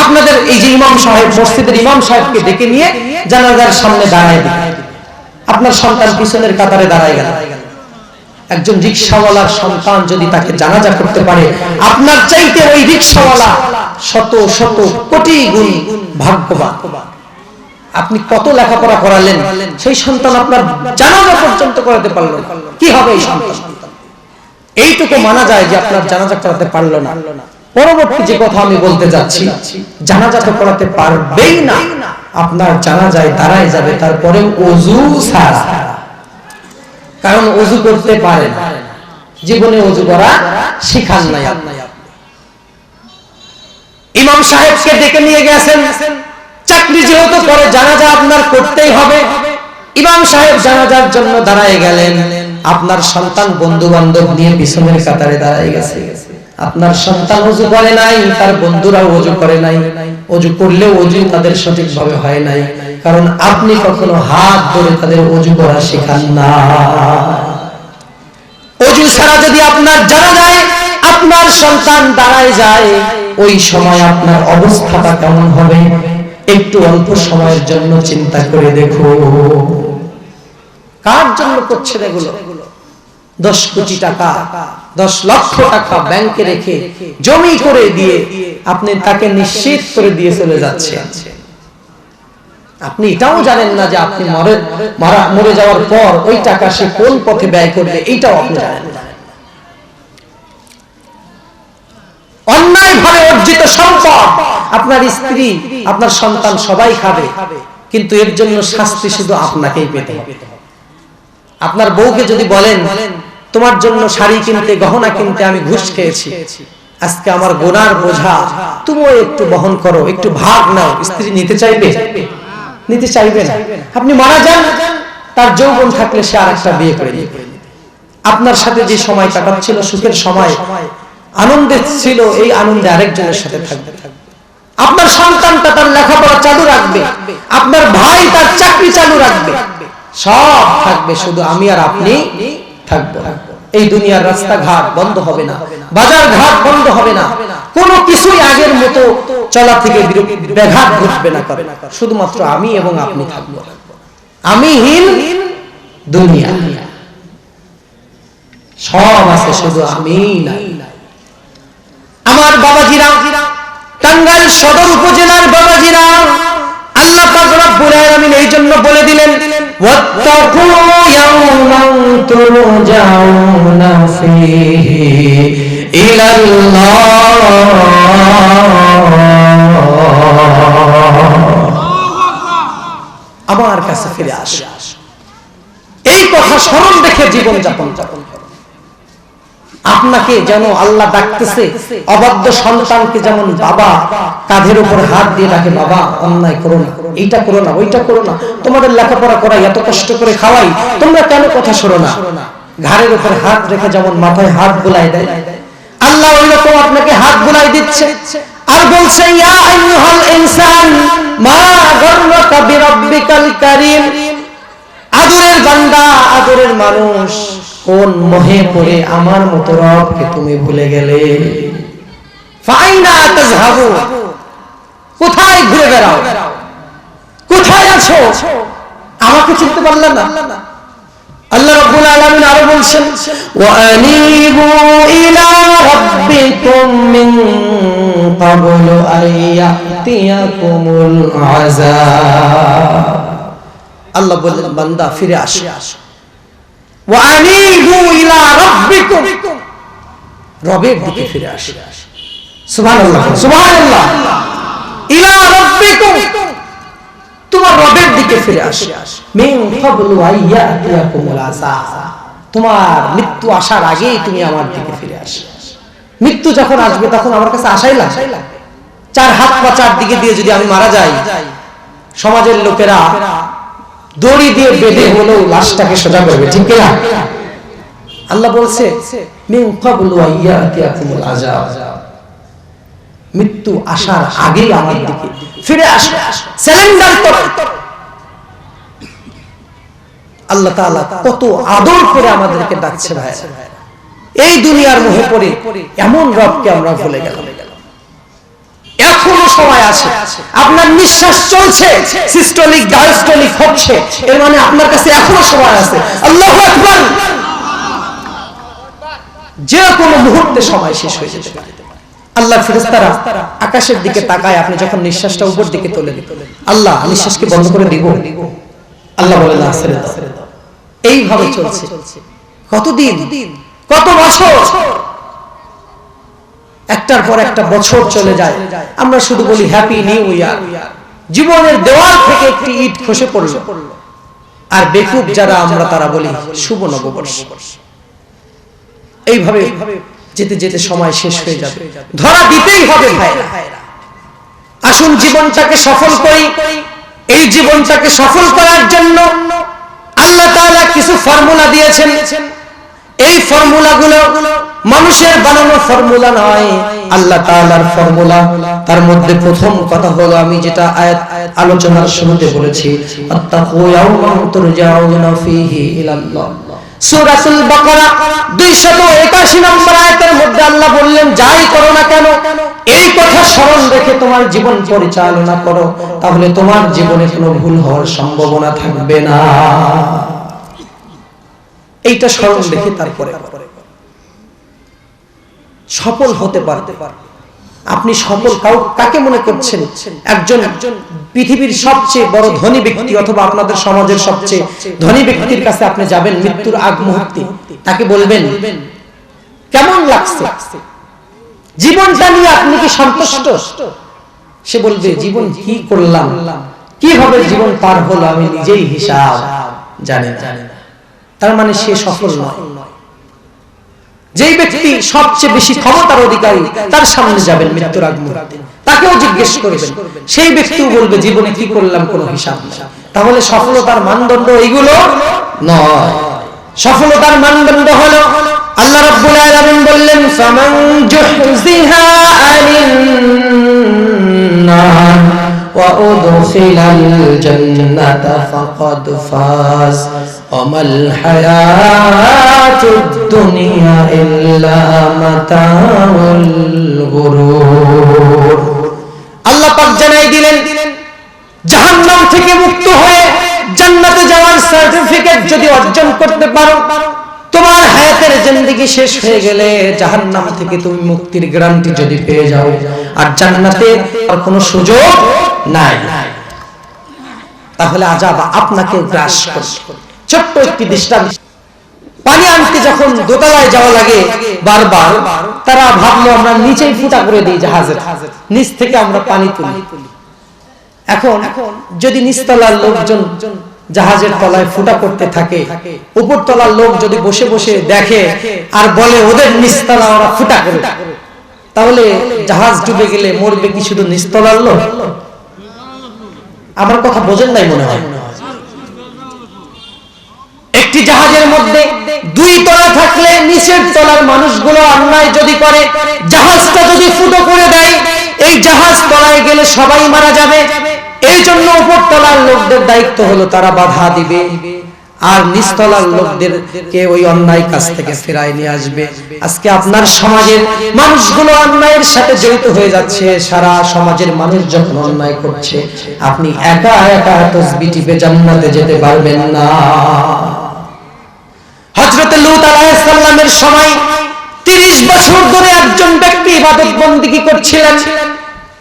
S1: আপনাদের এই যে ইমাম সাহেব, মসজিদের ইমাম সাহেবকে ডেকে নিয়ে জানাজার সামনে দাঁড়ায় দিন, আপনার সন্তান পিছনের কাতারে দাঁড়ায় গেল। একজন রিকশাওয়ালার সন্তান যদি তাকে জানাজা করতে পারে, আপনার চাইতে ওই রিকশাওয়ালা শত শত কোটি গুণ ভাগ্যবান। আপনি কত লেখাপড়া করালেন, সেই সন্তান আপনার জানাজা পর্যন্ত করাতে পারলো না, কি হবে এই সন্তান? এইটুকু মানা যায় যে আপনার জানাজা করাতে পারলো না। পরবর্তী যে কথা আমি বলতে যাচ্ছি, জানাজা তো করাতে পারবেই না, আপনার জানাজায় দাঁড়ায় যাবে, তারপরে ওযু ছাড়া, কারণ ওযু করতে পারে না, জীবনে ওযু করা শিখান নাই আপনি। ইমাম সাহেবকে ডেকে নিয়ে গেছেন, চাকরি যেহেতু পরে জানাজা আপনার করতেই হবে, ইমাম সাহেব জানাজার জন্য দাঁড়ায় গেলেন, আপনার সন্তান বন্ধু বান্ধব নিয়ে পিছনের কাতারে দাঁড়ায় গেছে। আপনার সন্তান ওযু করে নাই, তার বন্ধুরাও ওযু করে নাই, ওযু করলেও ওযু তাদের সঠিকভাবে হয় নাই, কারণ আপনি কখনো হাত ধরে তাদের ওযু করা শেখান না। ওযু ছাড়া যদি আপনার জানাজায় আপনার সন্তান দাঁড়ায় যায়, ওই সময় আপনার অবস্থাটা কেমন হবে একটু অল্প সময়ের জন্য চিন্তা করে দেখো। কার জন্য করছেন এগুলো? 10 কোটি টাকা, 10 লক্ষ টাকা ব্যাংকে রেখে জমি করে দিয়ে আপনি তাকে নিশ্চিত করে দিয়ে চলে যাচ্ছেন। আপনি এটাও জানেন না যে আপনি মরে যাওয়ার পর ওই টাকা সে কোন পথে ব্যয় করবে, এইটাও আপনি জানেন না। অন্যায় ভাবে অর্জিত সম্পদ আপনার স্ত্রী, আপনার সন্তান সবাই খাবে, কিন্তু এর জন্য শাস্তি শুধু আপনাকেই পেতে হবে। আপনার বউকে যদি বলেন তোমার জন্য শাড়ি কিনতে, গহনা কিনতে আমি ঘুষ খেয়েছি, আজকে আমার গোনার বোঝা তুমিও একটু বহন করো, একটু ভাগ নাও, স্ত্রী নিতে চাইবে? নিতে চাইবে না। আপনি মারা যান, তার যৌবন থাকলে সে আরেকটা বিয়ে করে নিবে। আপনার সাথে যে সময় কাটাচ্ছিল, সুখের সময়, আনন্দের ছিল, এই আনন্দে আরেকজনের সাথে থাকবে। আপনার সন্তানটা তার লেখাপড়া চালু রাখবে, আপনার ভাই তার চাকরি চালু রাখবে, সব থাকবে, শুধু আমি আর আপনি থাকবো। এই দুনিয়ার রাস্তাঘাট বন্ধ হবে না, বাজার ঘাট বন্ধ হবে না, কোনো কিছুই আগের মতো চলা থেকে ব্যাঘাত ঘটবে না, শুধুমাত্র আমি এবং আপনি থাকবো। আমিহীন দুনিয়া, সব আছে, শুধু আমি নাই। আমার বাবাজিরা, টাঙ্গাইল সদর উপজেলার বাবাজিরা, আল্লাহ পাক রব্বুল আলামিন এই জন্য বলে দিলেন ওয়াত্তাকু ইয়াওমান তুরজাউনা ফীহি ইলাল্লাহ। আমার কাছে ফিরে আসো, এই কথা স্মরণ রেখে জীবন যাপন করো। আপনাকে যেন আল্লাহ ডাকতেছে, অবাধ্য সন্তানকে যেমন বাবা কাঁধের উপর হাত দিয়ে ডাকে, বাবা অন্যায় করো না, এইটা করো না, ওইটা করো না, তোমাদের লেখাপড়া করাই, এত কষ্ট করে খাওয়াই, তোমরা কেন কথা শোনো না? ঘাড়ের উপর হাত রেখে যেমন মাথায় হাত বুলাই দেয়, আল্লাহ ওইরকম আপনাকে হাত বুলাই দিচ্ছে আর বলছে ইয়া আইয়ুহাল ইনসান মা গররাকা বিরাব্বিকাল কারীম। আদরের বান্দা, আদরের মানুষ, কোন মোহে পড়ে আমার মতো রবকে তুমি ভুলে গেলে? ফাইনা তাযহাবু, কোথায় ঘুরে বেড়াও, কোথায় আছো? আমাকে চিনতে পারলেন না? আল্লাহ রাব্বুল আলামিন আরো বলছেন ওয়া আনিবু ইলা রাব্বিকুম মিন ক্বাবলু আইয়াতিয়াকুমুল আযাব। আল্লাহ বললেন বান্দা ফিরে আসো, ওয়া আনিবু ইলা রাব্বিকুম, রবের দিকে ফিরে আসো। সুবহানাল্লাহ, সুবহানাল্লাহ। ইলা রাব্বিকুম, তোমার রবের দিকে ফিরে আসো। মিন ক্বাবলু আইয়াতিয়াকুমুল আযাব, তোমার মৃত্যু আসার আগেই তুমি আমার দিকে ফিরে আসো। মৃত্যু যখন আসবে তখন আমার কাছে আসাই লাগবে। চার হাত পা চার দিকে দিয়ে যদি আমি মারা যাই, সমাজের লোকেরা দড়ি দিয়ে বেঁধে হলেও লাশটাকে সোজা করবে, ঠিক কিনা? আল্লাহ বলছে মিন ক্বাবলু আইয়াতিয়াকুমুল আযাব, মৃত্যু আসার আগেই আমার দিকে ফিরে আসো, সারেন্ডার করো। আল্লাহ তাআলা কত আদর করে আমাদেরকে ডাকছে ভাই। এই দুনিয়ার মোহে পড়ে এমন রবকে আমরা ভুলে গেলাম। এখনো সময় আছে, আপনার নিঃশ্বাস চলছে, সিস্টোলিক ডায়াস্টোলিক হচ্ছে, এর মানে আপনার কাছে এখনো সময় আছে। আল্লাহু আকবার। যে কোনো মুহূর্তে সময় শেষ হয়ে যেতে পারে। আল্লাহ ফেরেশতারা আকাশের দিকে তাকায়, আপনি যখন নিঃশ্বাসটা উপর দিকে তোলেন, আল্লাহ নিঃশ্বাসকে বন্ধ করে দিব? আল্লাহ বলে না, ছেড়ে দাও। এইভাবে চলছে কতদিন, কত বছর, একটার পর একটা বছর চলে যায়। আমরা শুধু বলি হ্যাপি নিউ ইয়ার, জীবনের দেওয়াল থেকে একটি ইট খসে পড়ল। আর বেকুব যারা আমরা, তারা বলি শুভ নববর্ষ। এইভাবে যেতে যেতে সময় শেষ হয়ে যাবে, ধরা দিতেই হবে ভাইরা। আসুন জীবনটাকে সফল করি। এই জীবনটাকে সফল করার জন্য আল্লাহ তাআলা কিছু ফর্মুলা দিয়েছেন। এই ফর্মুলাগুলো মানুষের বানানো ফর্মুলা নয়, আল্লাহ তাআলার ফর্মুলা। তার মধ্যে প্রথম কথা হলো, আমি যেটা আয়াত আলোচনার শুরুতে বলেছি, আত্তাকু ইয়াওমান তুরজাউনা ফীহি ইলাল্লাহ। সূরাতুল বাকারা 281 নম্বর আয়াতের মধ্যে আল্লাহ বললেন, যাই করো না কেন এই কথা স্মরণ রেখে তোমার জীবন পরিচালনা করো, তাহলে তোমার জীবনে কোনো ভুল হওয়ার সম্ভাবনা থাকবে না। এইটা স্মরণ রেখে তারপরে সফল হতে পারতে। আপনি সফল কাকে মনে করছেন? একজন পৃথিবীর সবচেয়ে বড় ধনী ব্যক্তি অথবা আপনাদের সমাজের সবচেয়ে ধনী ব্যক্তির কাছে আপনি যাবেন মৃত্যুর আগ মুহূর্তে, তাকে বলবেন কেমন লাগছে, জীবনটা নিয়ে আপনি কি সন্তুষ্ট? সে বলবে, জীবন কি করলাম, কিভাবে জীবন পার হলো আমি নিজেই হিসাব জানি না। তার মানে সে সফল নয়। যেই ব্যক্তি সবচেয়ে বেশি ক্ষমতার অধিকারী, তার সামনে যাবেন মৃত্যুর আগ মুহূর্তে, তাকেও জিজ্ঞেস করবেন, সেই ব্যক্তিও বলবে জীবনে কি করলাম কোনো হিসাব নেই। তাহলে সফলতার মানদণ্ড এইগুলো নয়। সফলতার মানদণ্ড হলো আল্লাহ রাব্বুল আলামিন বললেন, ফামান জুহজিহা আনিন নার ওয়া উদখিলাল জান্নাতা ফাকাদ ফাজ ওয়া মাল হায়াতুদ দুনিয়া ইল্লা মাতাউল গুরুর। আল্লাহ পাক জানাই দিলেন, জাহান্নাম থেকে মুক্ত হয়ে জান্নাতে যাওয়ার সার্টিফিকেট যদি অর্জন করতে পারো, তোমার হায়াতের জিন্দেগি শেষ হয়ে গেলে জাহান্নাম থেকে তুমি মুক্তির গ্যারান্টি যদি পেয়ে যাও, আর জান্নাতে আর কোনো সুযোগ নাই, তাহলে আযাব আপনাকে গ্রাস করবে। ছোট্ট একটি দৃষ্টান্ত, পানি আনতে যখন দোতলায় যাওয়া লাগে বারবার, তারা ভাবলো আমরা নিচেই ফুটা করে দিই জাহাজের, নিচ থেকে আমরা পানি তুলি। এখন যদি নিচতলার লোকজন জাহাজের তলায় ফুটা করতে থাকে, উপর তলার লোক যদি বসে বসে দেখে আর বলে ওদের নিচতলা ওরা ফুটা করে, তাহলে জাহাজ ডুবে গেলে মরবে কি শুধু নিচতলার লোক? আমার কথা বোঝেন নাই মনে হয়। একটি জাহাজের মধ্যে দুই তলা থাকলে নিচের তলার মানুষগুলো অন্যায় যদি করে, জাহাজটা যদি ফুটো করে দেয়, এই জাহাজ তলায় গেলে সবাই মারা যাবে। এই জন্য উপর তলার লোকদের দায়িত্ব হলো তারা বাধা দিবে আর নিচতলার লোকদেরকে ওই অন্যায় কাজ থেকে ফেরায় নিয়ে আসবে। আজকে আপনার সমাজের মানুষগুলো অন্যায়ের সাথে জড়িত হয়ে যাচ্ছে। সারা সমাজের মানুষ যখন অন্যায় করছে, আপনি একা একা তাসবিহ টিপে জান্নাতে যেতে পারবেন না। হযরত লূত আলাইহিস সালামের সময় 30 বছর ধরে একজন ব্যক্তি ইবাদত বন্দেগী করছিলেন।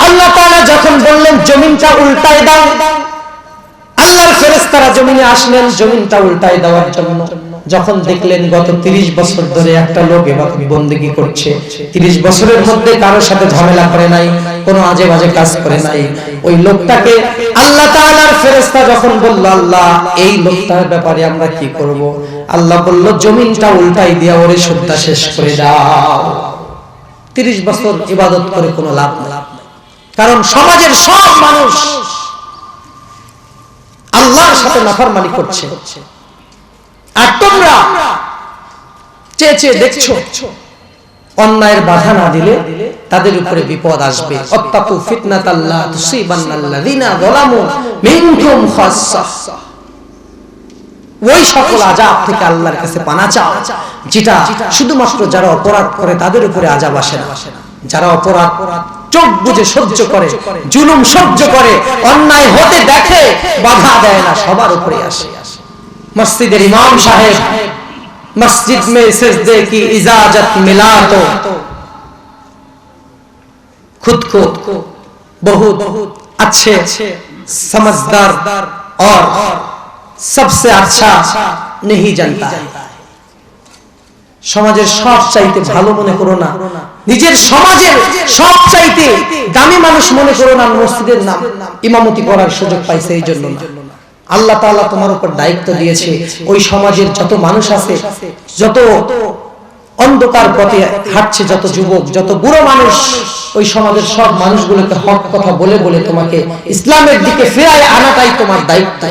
S1: আল্লাহ তাআলা যখন বললেন জমিনটা উল্টায় দাও, আল্লাহর ফেরেশতারা জমিনে আসলেন জমিনটা উল্টায় দেওয়ার জন্য। যখন দেখলেন গত 30 বছর ধরে একটা লোক ইবাদত বন্দেগী করছে, 30 বছরের মধ্যে কারোর সাথে ঝামেলা করে নাই, কোনো আজে বাজে কাজ করে নাই, ওই লোকটাকে আল্লাহ তাআলার ফেরেশতা যখন বলল, আল্লাহ এই লোকটার ব্যাপারে আমরা কি করব? আল্লাহ বলল, জমিনটা উল্টাই দিয়া ওরে শুদ্ধা শেষ করে দাও। 30 বছর ইবাদত করে কোনো লাভ নাই, কারণ সমাজের সব মানুষ আল্লাহর সাথে নাফরমানি করছে, আর তোমরা চেয়ে চেয়ে দেখছো। অন্যায়ের বাধা না দিলে তাদের উপরে বিপদ আসবে। আত্তাকু ফিতনাতাল্লা তুসিবান্নাল্লাযিনা যালামু মিনকুম খাসসা। ওই সকল আযাব থেকে আল্লাহর কাছে পানা চাও, যেটা শুধুমাত্র যারা অপরাধ করে তাদের উপরে আযাব আসে না। যারা অপরাধ চোখ বুজে সহ্য করে, জুলুম সহ্য করে, অন্যায় হতে দেখে, বাধা দেয় না, সবার উপরে আসে। মসজিদের ইমাম সাহেব মসজিদ में सजदे की इजाजत मिला तो खुद को बहुत अच्छे समझदार और सबसे अच्छा नहीं जानता है। সমাজের সব চাইতে ভালো মনে করো না, নিজের সমাজের সব চাইতে দামি মানুষ মনে করো না, মসজিদের নাম ইমামতি করার সুযোগ পাইছে এই জন্য না। আল্লাহ তাআলা তোমার উপর দায়িত্ব দিয়েছে ওই সমাজের যত মানুষ আছে, যত অন্ধকার পথে হাঁটছে, যত যুবক, যত বুড়ো মানুষ, ওই সমাজের সব মানুষগুলোকে হক কথা বলে বলে তোমাকে ইসলামের দিকে ফেরায় আনাটাই তোমার দায়িত্ব।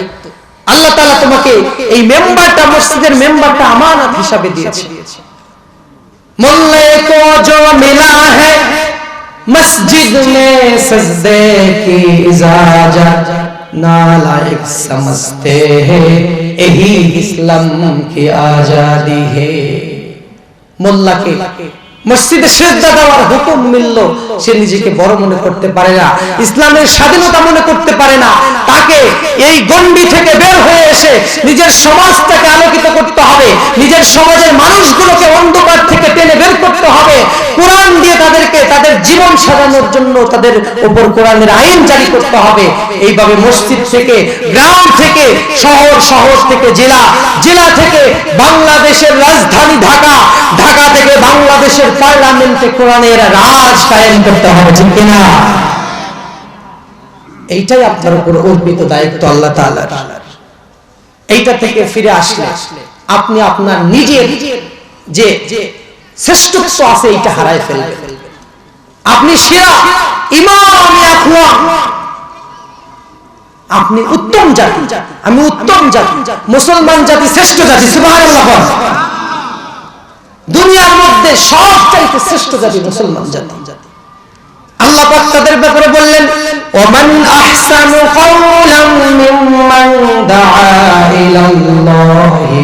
S1: আল্লাহ তাআলা তোমাকে এই মেম্বারটা, মসজিদের মেম্বারটা আমানত হিসাবে দিয়েছে। মোল্লে কো জো মিলা है मस्जिद में सजदे की इजाजत नालायक समझते हैं यही इस्लाम की आजादी है। মোল্লাকে মসজিদে সিজদা দেওয়ার হুকুম মিলল, সে নিজেকে বড় মনে করতে পারে না, ইসলামের স্বাধীনতা মনে করতে পারে না। তাকে এই গণ্ডি থেকে বের হয়ে এসে নিজের সমাজটাকে আলোকিত করতে হবে, নিজের সমাজের মানুষগুলোকে অন্ধকার থেকে টেনে বের করতে হবে, কোরআন দিয়ে তাদেরকে তাদের জীবন সাজানোর জন্য তাদের উপর কোরআনের আইন জারি করতে হবে। এইভাবে মসজিদ থেকে গ্রাম থেকে শহর, শহর থেকে জেলা, জেলা থেকে বাংলাদেশের রাজধানী ঢাকা, ঢাকা থেকে বাংলাদেশের পার্লামেন্টে কোরআনের রাজ কায়েম করতে হবে, ঠিক কিনা? এইটাই আপনার উপর অর্পিত দায়িত্ব আল্লাহ তাআলার। এইটা থেকে ফিরে আসলে আপনি আপনার নিজের যে শ্রেষ্ঠত্ব আছে এইটা হারায় ফেলবেন। আপনি সেরা ইমামে আকওয়াম, আপনি উত্তম জাতি, আমি উত্তম জাতি, মুসলমান জাতি শ্রেষ্ঠ জাতি, সুবহানাল্লাহ। দুনিয়ার মধ্যে সবচাইতে শ্রেষ্ঠ জাতি মুসলমান জাতি। আল্লাহ পাক তাদের ব্যাপারে বললেন, ওমান আহসানু কাওলাম মিম্মান দাআ ইলাল্লাহি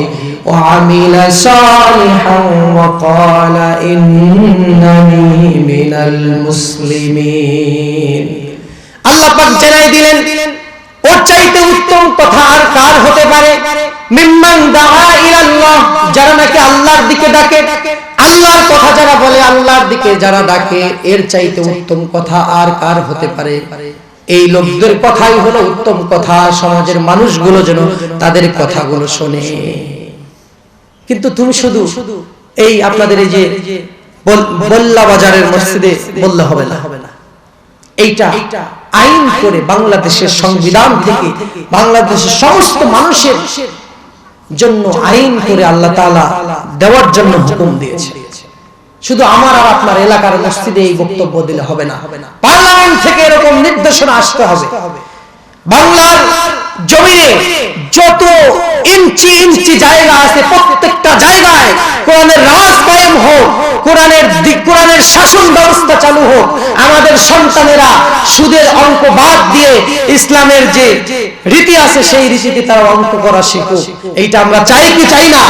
S1: ওয়া আমিলা সালিহান ওয়া ক্বালা ইন্নানি মিনাল মুসলিমিন। আল্লাহ পাক জানাই দিলেন ওর চাইতে উত্তম কথা আর কার হতে পারে? মিম্মান দাআ ইলাল্লাহ, যারা নাকি আল্লাহর দিকে ডাকে, আল্লাহর কথা যারা বলে, আল্লাহর দিকে যারা ডাকে, এর চাইতে উত্তম কথা আর কার হতে পারে? এই লোকদের কথাই হলো উত্তম কথা, সমাজের মানুষগুলো যেন তাদের কথাগুলো শোনে। কিন্তু তুমি শুধু এই আপনাদের এই যে বল্লা বাজারের মসজিদে বললে হবে না, এইটা আইন করে বাংলাদেশের সংবিধান থেকে বাংলাদেশের সমস্ত মানুষের জন্য আইন করে আল্লাহ তাআলা দেওয়ার জন্য হুকুম দিয়েছে। শুধু আমার আর আপনার এলাকার মসজিদে এই বক্তব্য দিলে হবে না, পার্লামেন্ট থেকে এরকম নির্দেশনা আসতে হবে। বাংলার জমিনে যত ইঞ্চি ইঞ্চি জায়গা আছে, প্রত্যেকটা জায়গায় কোরআনের রাজ কায়েম হোক, কোরআনের শাসন ব্যবস্থা চালু হোক। আমাদের সন্তানেরা সুদের অঙ্ক বাদ দিয়ে ইসলামের যে রীতি আছে সেই রীতিতে তারা অঙ্ক করা শিখুক। এইটা আমরা চাই কি চাই না?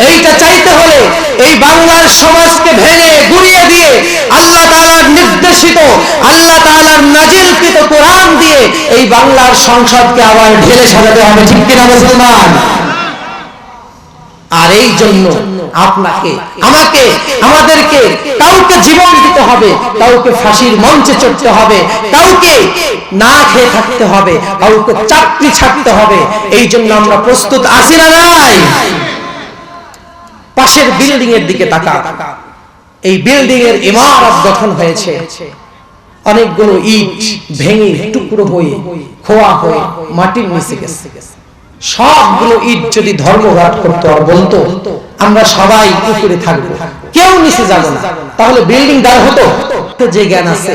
S1: এইটা চাইতে হলে এই বাংলার সমাজকে ভেঙে গুড়িয়ে দিয়ে আল্লাহ তাআলার নির্দেশিত, আল্লাহ তাআলার নাজিলকৃত কোরআন দিয়ে এই বাংলার সংসদকে আবার ঢেলে সাজাতে হবে, ঠিক কিনা মুসলমান? আর এই জন্য আপনাকে, আমাকে, আমাদেরকে কাউকে জীবন দিতে হবে, কাউকে ফাঁসির মঞ্চে চড়তে হবে, কাউকে না খেয়ে থাকতে হবে, কাউকে চাকরি ছাড়তে হবে। এই জন্য আমরা প্রস্তুত আছি না নাই? পাশের বিল্ডিং এর দিকে তাকা, এই বিল্ডিং এর ইমারত গঠন হয়েছে, অনেকগুলো ইট ভেঙে টুকরো হয়ে খোয়া হয়ে মাটির নিচে গেছে। সবগুলো ইট যদি ধর্মঘাট করতে আর বলতো আমরা সবাই উপরে থাকবো, কেউ নিচে যাব না, তাহলে বিল্ডিং দাঁড় হতো? যে জ্ঞান আছে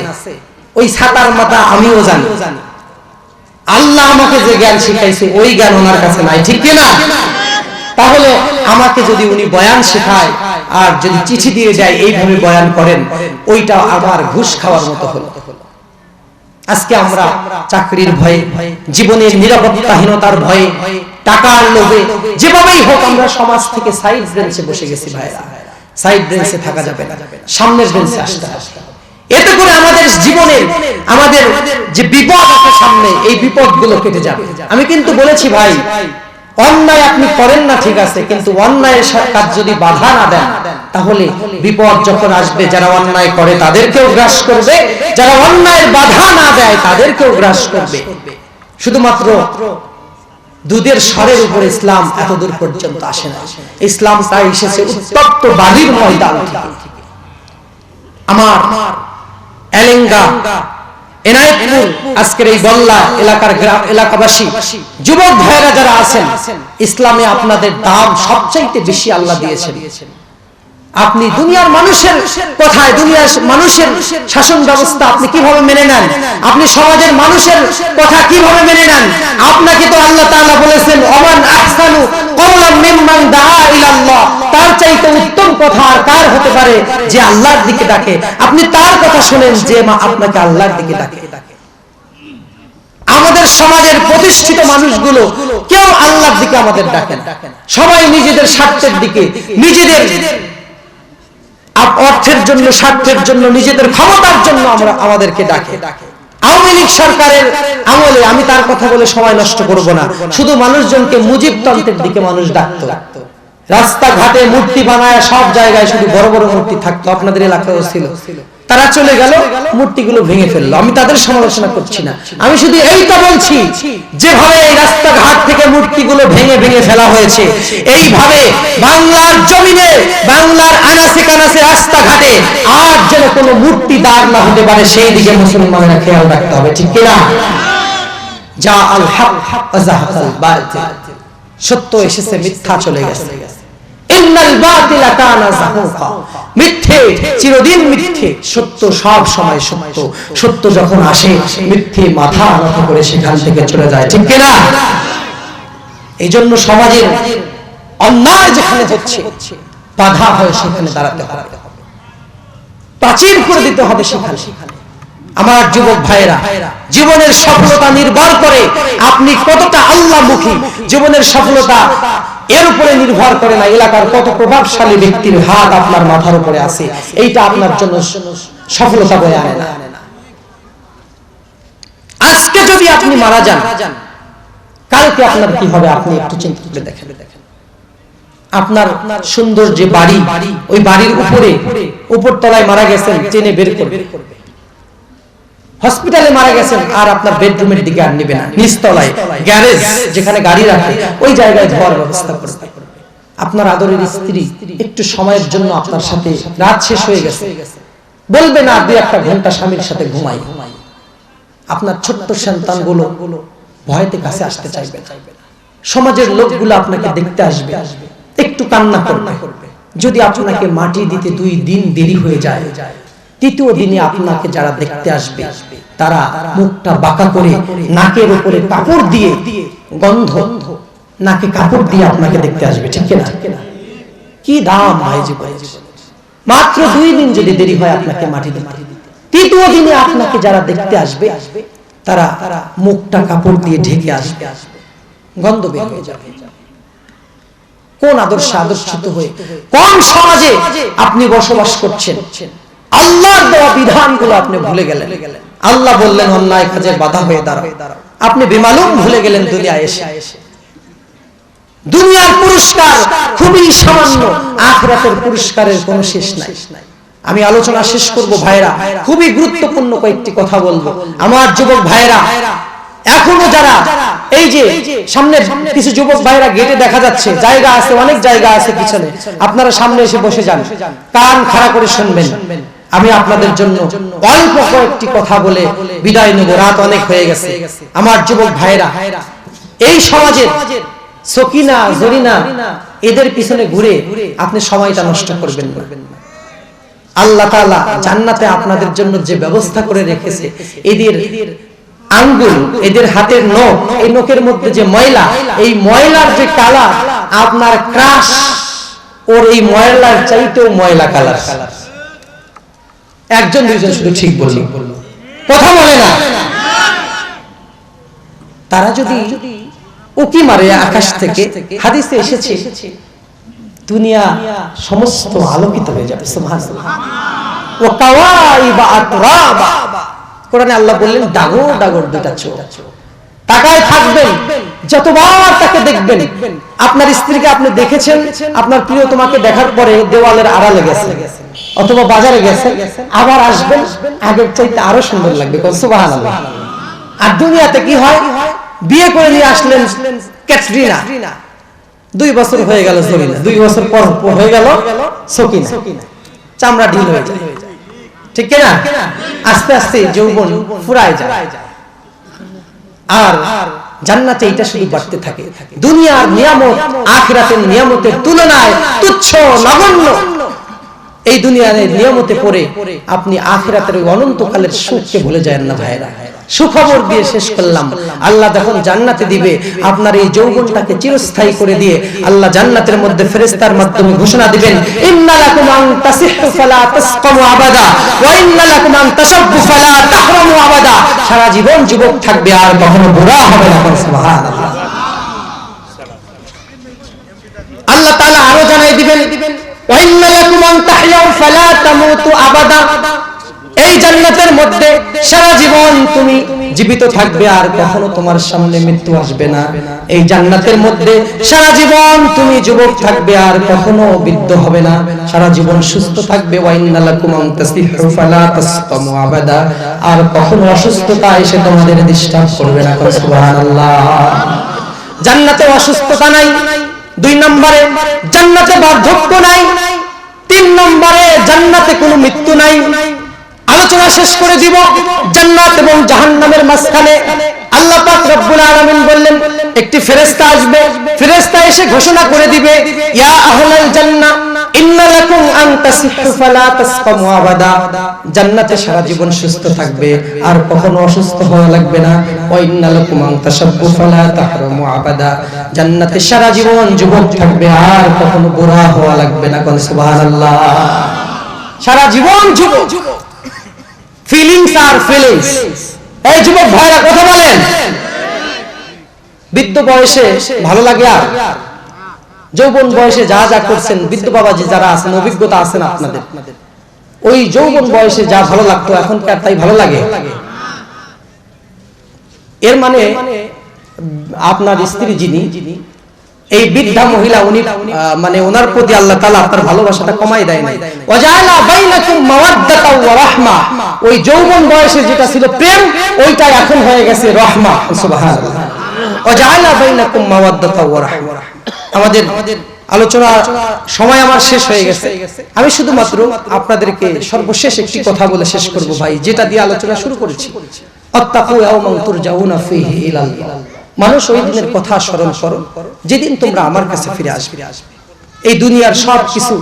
S1: ওই ছাতার মাথা আমিও জানি, আল্লাহ আমাকে যে জ্ঞান শিখাইছে ওই জ্ঞান ওনার কাছে নাই, ঠিক কিনা? তাহলে আমাকে যদি উনি বয়ান শেখায় আর যদি চিঠি দিয়ে যায় এইভাবে বয়ান করেন, ওইটা আমার ঘুষ খাওয়ার মতো হলো। আজকে আমরা চাকরির ভয়ে, জীবনের নিরাপত্তাহীনতার ভয়ে, টাকার লোভে, যেভাবেই হোক আমরা সমাজ থেকে সাইড বেঞ্চে বসে গেছি। ভাইরা, সাইড বেঞ্চে থাকা যাবে না, সামনের বেঞ্চে আসতে হবে। এতে করে আমাদের জীবনের, আমাদের যে বিপদ আছে সামনে, এই বিপদগুলো কেটে যাবে। আমি কিন্তু বলেছি ভাই, অন্যায় আপনি করেন না ঠিক আছে, কিন্তু অন্যায়ের কাজ যদি বাধা না দেন তাহলে বিপদ যখন আসবে যারা অন্যায় করে তাদেরকেও গ্রাস করবে, যারা অন্যায়ের বাধা না দেয় তাদেরকেও গ্রাস করবে। শুধুমাত্র দুধের স্বরের উপর ইসলাম এত দূর পর্যন্ত আসে না। ইসলাম তাই এসেছে উত্তপ্ত বালির ময়দান থেকে। আমার এলেঙ্গা, এনায়েতপুর, আজকের এই বল্লা এলাকার এলাকাবাসী যুবক ভাইরা যারা আছেন, ইসলামে আপনাদের দাম সবচাইতে বেশি আল্লাহ দিয়েছেন। আপনি দুনিয়ার মানুষের কথায়, দুনিয়ার মানুষের শাসন ব্যবস্থা আপনি কিভাবে মেনে নেন? আপনি সমাজের মানুষের কথা কিভাবে মেনে নেন? আপনাকে তো আল্লাহ তাআলা বলেছেন, ওমান আহসানু কওলাম মিম্মান দাআ ইলাল্লাহ, তার চাইতে উত্তম কথা আর কার হতে পারে যে আল্লাহর দিকে ডাকে। আপনি তার কথা শুনেন যে আপনাকে আল্লাহর দিকে ডাকে। আমাদের সমাজের প্রতিষ্ঠিত মানুষগুলো কেউ আল্লাহর দিকে আমাদের ডাকে না। সবাই নিজেদের স্বার্থের দিকে, নিজেদের অর্থের জন্য, স্বার্থের জন্য, নিজেদের ক্ষমতার জন্য আমাদেরকে ডাকে। আওয়ামী লীগ সরকারের আমলে, আমি তার কথা বলে সময় নষ্ট করব না, শুধু মানুষজনকে মুজিবতন্ত্রের দিকে মানুষ ডাকতো। রাস্তাঘাটে মূর্তি বানায়, সব জায়গায় শুধু বড় বড় মূর্তি থাকতো। আপনাদের এলাকায় ছিল, তারা চলে গেল, মূর্তিগুলো ভেঙে ফেললো। আমি তাদের সমালোচনা করছি না, আমি শুধু এইটা বলছি, যেভাবে এই রাস্তাঘাট থেকে মূর্তিগুলো ভেঙে ভেঙে ফেলা হয়েছে, এইভাবে বাংলার জমিনে, বাংলার আনাচে কানাচে রাস্তাঘাটে আর যেন কোনো মূর্তি দাঁড় না হতে পারে, সেই দিকে মুসলমানরা খেয়াল রাখতে হবে, ঠিক কিনা? যা আল হক ওয়া যাহাকাল বাতিল, সত্য এসেছে, মিথ্যা চলে গেছে। ইন্নাল বাতিলা কানা যাহুকা, মিথ্যে চিরদিন মিথ্যে, সত্য সব সময় সত্য। সত্য যখন আসে, মিথ্যে মাথা নত করে সেখান থেকে চলে যায়, ঠিক কিনা? এই জন্য সমাজের অন্যায় যেখানে হচ্ছে, বাধা হয় সেখানে দাঁড়াতে হবে, প্রাচীর করে দিতে হবে সেখানে। আমার যুবক ভাইরা, জীবনের সফলতা নির্ভর করে আপনি কতটা আল্লাহমুখী। জীবনের সফলতা এর উপরে নির্ভর করে না এলাকার কত প্রভাবশালী ব্যক্তির হাত আপনার মাথার উপরে আছে, এইটা আপনার জন্য সফলতা বয়ে আনে না। আজকে যদি আপনি মারা যান, কালকে আপনার কি হবে আপনি একটু চিন্তা করে দেখেন। আপনার সুন্দর যে বাড়ি, ওই বাড়ির উপর তলায় মারা গেছেন, টেনে বের করবে। হসপিটালে মারা গেছেন, আর আপনার বেডরুমের দিকে আর নেবে না, নিচতলায় গ্যারেজ যেখানে গাড়ি রাখে ওই জায়গায় ধোয়ার ব্যবস্থা করবে। আপনার আদরের স্ত্রী একটু সময়ের জন্য আপনার সাথে, রাত শেষ হয়ে গেছে, বলবে না 2-1 ঘন্টা স্বামীর সাথে ঘুমাই। আপনার ছোট্ট সন্তানগুলো ভয়তে কাছে আসতে চাইবে না। সমাজের লোকগুলো আপনাকে দেখতে আসবে, একটু কান্না করবে। যদি আপনাকে মাটি দিতে 2 দিন দেরি হয়ে যায়, 3য় দিনে আপনাকে যারা দেখতে আসবে তারা মুখটা বাঁকা করে, নাকের উপরে কাপড় দিয়ে, গন্ধ নাকে কাপড় দিয়ে আপনাকে দেখতে আসবে, ঠিক কিনা? কি দাম ভাই জীবনের! মাত্র 2 দিন যদি দেরি হয় আপনাকে মাটি দিতে, 3য় দিনে আপনাকে যারা দেখতে আসবে তারা মুখটা কাপড় দিয়ে ঢেকে আসবে, গন্ধ বের হয়ে যাবে। কোন আদর্শিত হয়ে, কোন সমাজে আপনি বসবাস করছেন? আল্লাহর দেওয়া বিধানগুলো আপনি ভুলে গেলেন। আল্লাহ বললেন অন্যায় কাজের বাধা হয়ে দাঁড়াও, আপনি বেমালুম ভুলে গেলেন দুনিয়ায় এসে। দুনিয়ার পুরস্কার খুবই সামান্য, আখিরাতের পুরস্কারের কোনো শেষ নাই। আমি আলোচনা শেষ করব ভাইরা, খুবই গুরুত্বপূর্ণ কয়েকটি কথা বলবো। আমার যুবক ভাইরা, এখনো যারা এই যে সামনে কিছু যুবক ভাইরা গেটে দেখা যাচ্ছে, জায়গা আছে, অনেক জায়গা আছে পিছনে, আপনারা সামনে এসে বসে যান, কান খাড়া করে শুনবেন। আমি আপনাদের জন্য অল্প কয়েকটি কথা বলে বিদায় নেব, রাত অনেক হয়ে গেছে। আমার যুবক ভাইরা, এই সমাজের সকিনা জরিনা এদের পিছনে ঘুরে আপনি সময়টা নষ্ট করবেন না। আল্লাহ তাআলা জান্নাতে আপনাদের জন্য যে ব্যবস্থা করে রেখেছে, এদের আঙ্গুল, এদের হাতের নখ, এই নখের মধ্যে যে ময়লা, এই ময়লার যে কালার, আপনার ক্রাশ ওর এই ময়লার চাইতেও ময়লা কালার। 1-2 শুধু ঠিক বলল, কথা বলে না। তারা যদি উকি মারে আকাশ থেকে, হাদিসে এসেছে দুনিয়া সমস্ত আলোকিত হয়ে যাবে। সুবহানাল্লাহ। ওয়া কাওয়াইবা আতরাবা, কোরআনে আল্লাহ বললেন ডাগর ডাগর 2টা চোখ, তাকায় থাকবেন, যতবার তাকে দেখবেন। আপনার স্ত্রীকে আপনি দেখেছেন, আপনার প্রিয় তোমাকে দেখার পরে দেওয়ালের আড়ালে গেছে, অথবা বাজারে গেছেন, আবার আসবেন, আগের চাইতে আরো সুন্দর লাগবে। সুবহানাল্লাহ। আর দুনিয়াতে কি হয়, বিয়ে করে নিয়ে আসলেন ক্যাটরিনা, 2 বছর হয়ে গেল জরিনা, 2 বছর পর হয়ে গেল সকিনা, চামড়া ঢিল হয়ে যায়, ঠিক কিনা? আস্তে আস্তে যৌবন ফুরায় যায়। আর জান্নাতে এটা শুধু বাড়তে থাকে। দুনিয়ার নিয়ামত আখিরাতের নিয়ামতের তুলনায় তুচ্ছ নগণ্য। এই দুনিয়ার নিয়ামতে পড়ে আপনি আখিরাতের ওই অনন্তকালের সুখকে ভুলে যায় না ভাইরা। সুখবর দিয়ে শেষ করলাম, আল্লাহ যখন জান্নাতে দিবে, আপনার এই যৌবনটাকে চিরস্থায়ী করে দিয়ে আল্লাহ জান্নাতের মধ্যে ফেরেশতার মাধ্যমে ঘোষণা দিবেন, ইন্না লাকুম আন তাসিহু ফালা তাসকামু আবাদা ওয়া ইন্না লাকুম আন তাশাব্বু ফালা তাহরামু আবাদা। সারা জীবন যুবক থাকবে আর কখনো বুড়া হবে না। সুবহানাল্লাহ। আল্লাহ তাআলা আরো জানাই দিবেন, ওয়া ইন্না লাকুম আন তাহইয়াউ ফালা তামুতু আবাদা। এই জান্নাতের মধ্যে সারা জীবন তুমি জীবিত থাকবে আর কখনো তোমার সামনে মৃত্যু আসবে না। এই জান্নাতের মধ্যে সারা জীবন তুমি যুবক থাকবে আর কখনো বৃদ্ধ হবে না, সারা জীবন সুস্থ থাকবে। ওয়া ইন্না লাকুম আন তাসিহু ফালা তাসকামু আবাদা। আর কখনো অসুস্থতা এসে তোমাদের ডিস্টার্ব করবে না। সুবহানাল্লাহ। জান্নাতে অসুস্থতা নাই। 2 নম্বরে জান্নাতে বার্ধক্য নাই। 3 নম্বরে জান্নাতে কোনো মৃত্যু নাই। আলোচনা শেষ করে দিব। জান্নাত এবং জাহান্নামের মাঝখানে আল্লাহ পাক রব্বুল আলামিন বললেন, একটি ফেরেশতা আসবে, ফেরেশতা এসে ঘোষণা করে দিবে, ইয়া আহলাল জান্নাহ ইন্না লাকুম আন তাসিহু ফালা তাসকামু আবাদা। জান্নাতে সারা জীবন সুস্থ থাকবে আর কখনো অসুস্থ হওয়া লাগবে না। ওয়া ইন্না লাকুম আন তাশাব্বু ফালা তাহরামু আবাদা। জান্নাতে সারা জীবন যুবক থাকবে আর কখনো বুড়া হওয়া লাগবে না। সুবহানাল্লাহ। সারা জীবন যুবক। ফিলিংস আর ফিলিংস। এই যুবক ভাইরা কথা বলেন, বৃদ্ধ বয়সে ভালো লাগে আর যৌবন বয়সে যা যা করছেন, বৃদ্ধ বাবাজি যারা আছেন, অভিজ্ঞতা আছেন আপনাদের, ওই যৌবন বয়সে যা ভালো লাগতো এখন কি আর তাই ভালো লাগে? এর মানে আপনার স্ত্রী যিনি, এই বৃদ্ধা মহিলা, উনি মানে ওনার প্রতি আল্লাহ তাআলা আপনার ভালোবাসাটা কমাই দেয় নাই। ওয়াজাআলা বাইনাকুম মাওয়াদ্দাতা ওয়া রাহমা। ওই যৌবন বয়সে যেটা ছিল প্রেম, ওইটা এখন হয়ে গেছে রহমা। সুবহানাল্লাহ। ওয়াজাআলা বাইনাকুম মাওয়াদ্দাতা ওয়া রাহমা। আমাদের আলোচনা সময় আমার শেষ হয়ে গেছে। আমি শুধুমাত্র আপনাদেরকে সর্বশেষ একটি কথা বলে শেষ করব ভাই, যেটা দিয়ে আলোচনা শুরু করেছি। আত্তাকু ইয়াওমান তুরজাউনা ফীহি ইলাল্লাহ। মানুষ ওই দিনের কথা স্মরণ করো যেদিন তোমরা আমার কাছে ফিরে আসবে। এই দুনিয়ার সব কিছু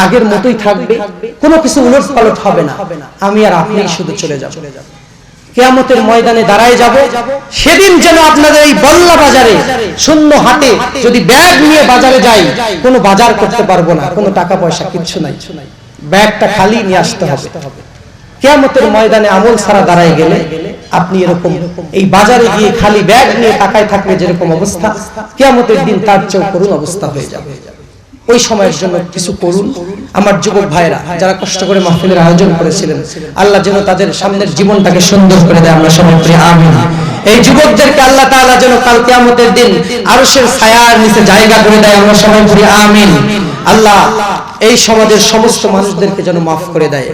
S1: আগের মতোই থাকবে, কোনো কিছু উলটপালট হবে না। আমি আর আপনি শুধু চলে যাব, কিয়ামতের ময়দানে দাঁড়ায় যাব। সেদিন যেন আপনাদের এই বল্লা বাজারে শূন্য হাতে যদি ব্যাগ নিয়ে বাজারে যাই, কোনো বাজার করতে পারবো না, কোনো টাকা পয়সা কিচ্ছু নাই, ব্যাগটা খালি নিয়ে আসতে হবে। কিয়ামতের ময়দানে আমল ছাড়া দাঁড়ায় গেলে আপনি এরকম এই বাজারে গিয়ে খালি ব্যাগ নিয়ে তাকায় থাকলে যেরকম অবস্থা, কিয়ামতের দিন তার চেয়েও করুণ অবস্থা হয়ে যাবে। ওই সময়ের জন্য কিছু করুন। আমার যুবক ভাইরা যারা কষ্ট করে মাহফিলের আয়োজন করেছিলেন, আল্লাহ যেন তাদের সামনের জীবনটাকে সুন্দর করে দেয়। আমরা সবাই পড়ি আমিন। এই যুবকদেরকে আল্লাহ তাআলা যেন কাল কিয়ামতের দিন আরশের ছায়ার নিচে জায়গা করে দেয়। আমরা সবাই পড়ি আমিন। আল্লাহ এই সমাজের সমস্ত মানুষদেরকে যেন মাফ করে দেয়।